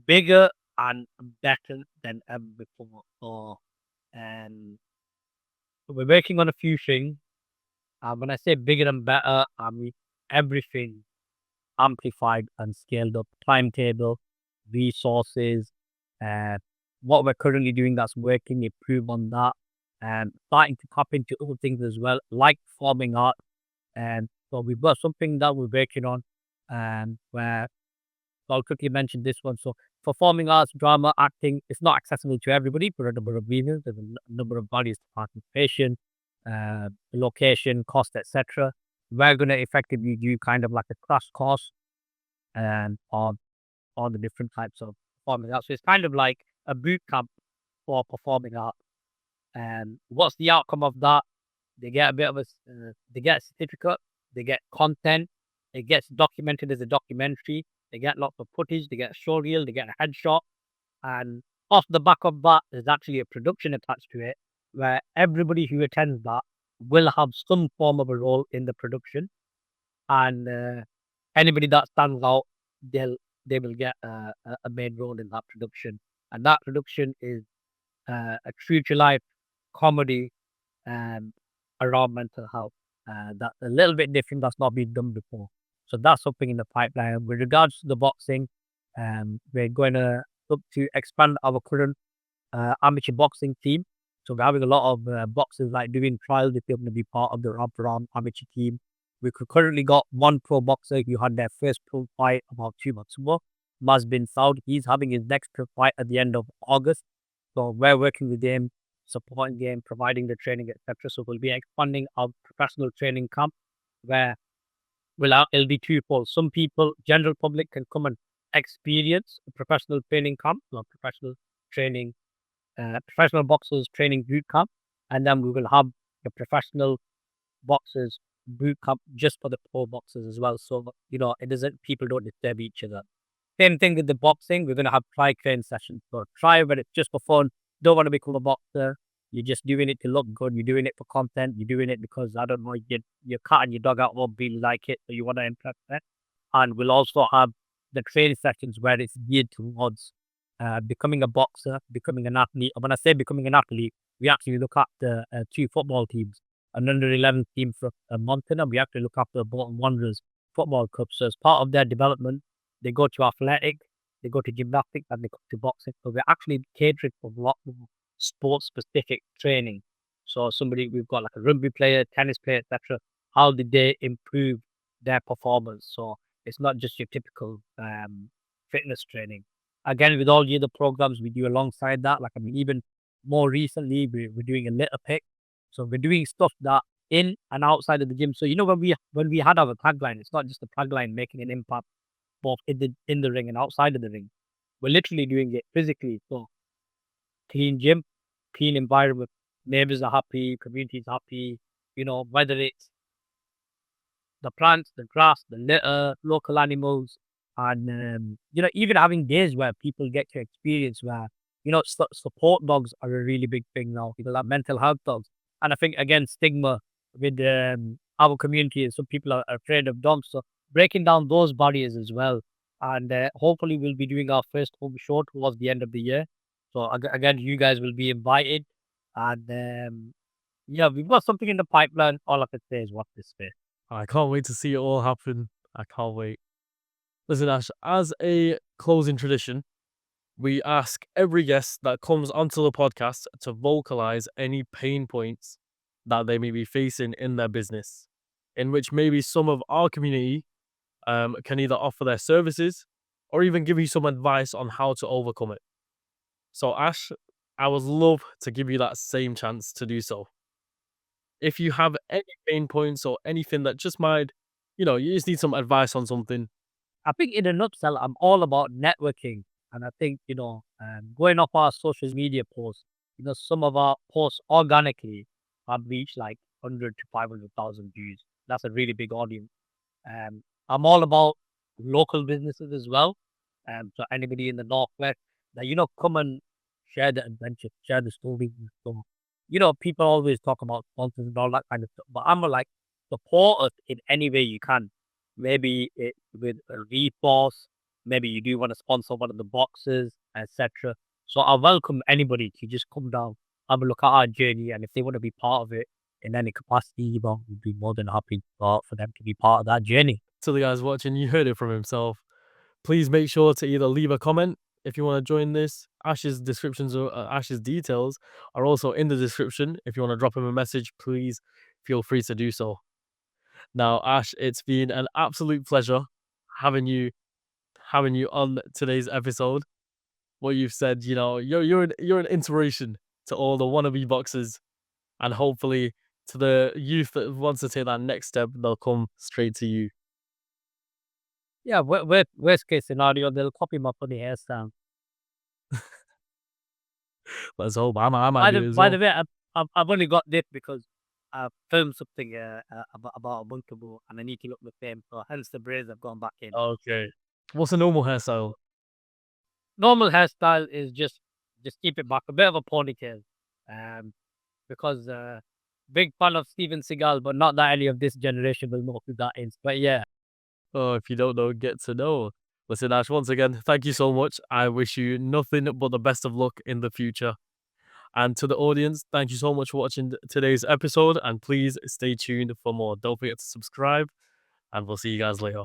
bigger and better than ever before. So, we're working on a few things. When I say bigger and better, I mean everything amplified and scaled up. Timetable, resources, what we're currently doing that's working, improve on that, and starting to tap into other things as well, like performing art. And so we've got something that we're working on, where I'll quickly mention this one. So performing arts, drama, acting, it's not accessible to everybody for a number of reasons. There's a number of barriers to participation, location, cost, etc. We're going to effectively do kind of like a crash course and on all the different types of performing arts. So it's kind of like a boot camp for performing art. What's the outcome of that? They get a bit of they get a certificate, they get content, it gets documented as a documentary, they get lots of footage, they get a show reel, they get a headshot, and off the back of that, there's actually a production attached to it where everybody who attends that will have some form of a role in the production, and anybody that stands out, they'll they will get a main role in that production, and that production is a true to life comedy um, around mental health. That's a little bit different. That's not been done before. So that's something in the pipeline. With regards to the boxing, we're going to look to expand our current amateur boxing team. So we're having a lot of boxers like doing trials if they're going to be part of the Round4Round amateur team. We currently got one pro boxer who had their first pro fight about 2 months ago. Maz bin Saud. He's having his next pro fight at the end of August. So we're working with him, supporting him, providing the training, etc. So we'll be expanding our professional training camp where it'll be twofold. Some people, general public, can come and experience a professional training camp, or training, professional boxers training boot camp, and then we will have the professional boxers boot camp just for the pro boxers as well. So it doesn't people don't disturb each other. Same thing with the boxing. We're going to have try train sessions. So try, but it's just for fun. Don't want to become a boxer. You're just doing it to look good. You're doing it for content. You're doing it because, I don't know, your cat and your dog out won't really like it. So you want to impress them. And we'll also have the training sessions where it's geared towards becoming a boxer, becoming an athlete. And when I say becoming an athlete, we actually look at the 2 football teams, an under-11 team for Monton, and we actually look after the Bolton Wanderers football club. So as part of their development, they go to athletic, they go to gymnastics, and they go to boxing. So we're actually catering for a lot more sports-specific training. So we've got like a rugby player, tennis player, etc. How did they improve their performance? So it's not just your typical fitness training. Again, with all the other programs we do alongside that, like even more recently, we're doing a litter pick. So we're doing stuff that in and outside of the gym. So when we had our tagline, it's not just the tagline making an impact both in the ring and outside of the ring. We're literally doing it physically. So clean gym, clean environment, neighbors are happy, community is happy, whether it's the plants, the grass, the litter, local animals, and even having days where people get to experience where, support dogs are a really big thing now. People have mental health dogs. And I think again, stigma with our community is some people are afraid of dogs. So breaking down those barriers as well. And hopefully we'll be doing our first home show towards the end of the year. So again, you guys will be invited. And yeah, we've got something in the pipeline. All I can say is watch this space. I can't wait to see it all happen. I can't wait. Listen, Ash, as a closing tradition, we ask every guest that comes onto the podcast to vocalize any pain points that they may be facing in their business, in which maybe some of our community can either offer their services or even give you some advice on how to overcome it. So, Ash, I would love to give you that same chance to do so. If you have any pain points or anything that just might, you just need some advice on something. I think in a nutshell, I'm all about networking. And I think, going off our social media posts, some of our posts organically have reached like 100 to 500,000 views. That's a really big audience. I'm all about local businesses as well. So anybody in the Northwest that, come and share the adventure, share the stories and stuff. People always talk about sponsors and all that kind of stuff, but I'm like, support us in any way you can. Maybe with a repost, maybe you do want to sponsor one of the boxes, etc. So I welcome anybody to just come down, have a look at our journey, and if they want to be part of it in any capacity, we'd be more than happy for them to be part of that journey. To the guys watching, you heard it from himself. Please make sure to either leave a comment if you want to join this. Ash's descriptions or Ash's details are also in the description. If you want to drop him a message, please feel free to do so. Now, Ash, it's been an absolute pleasure having you on today's episode. What you've said, you're an inspiration to all the wannabe boxers, and hopefully to the youth that wants to take that next step, they'll come straight to you. Yeah, worst case scenario, they'll copy my funny hairstyle. Let's hope I might By do the it as by well. the way, I've only got this because I filmed something about a month ago, and I need to look the same. So hence the braids have gone back in. Okay. What's a normal hairstyle? Normal hairstyle is just keep it back, a bit of a ponytail, because big fan of Steven Seagal, but not that any of this generation will know who that is. But yeah, Oh, if you don't know, get to know. Listen, Ash, once again, thank you so much. I wish you nothing but the best of luck in the future. And to the audience, thank you so much for watching today's episode. And please stay tuned for more. Don't forget to subscribe, and we'll see you guys later.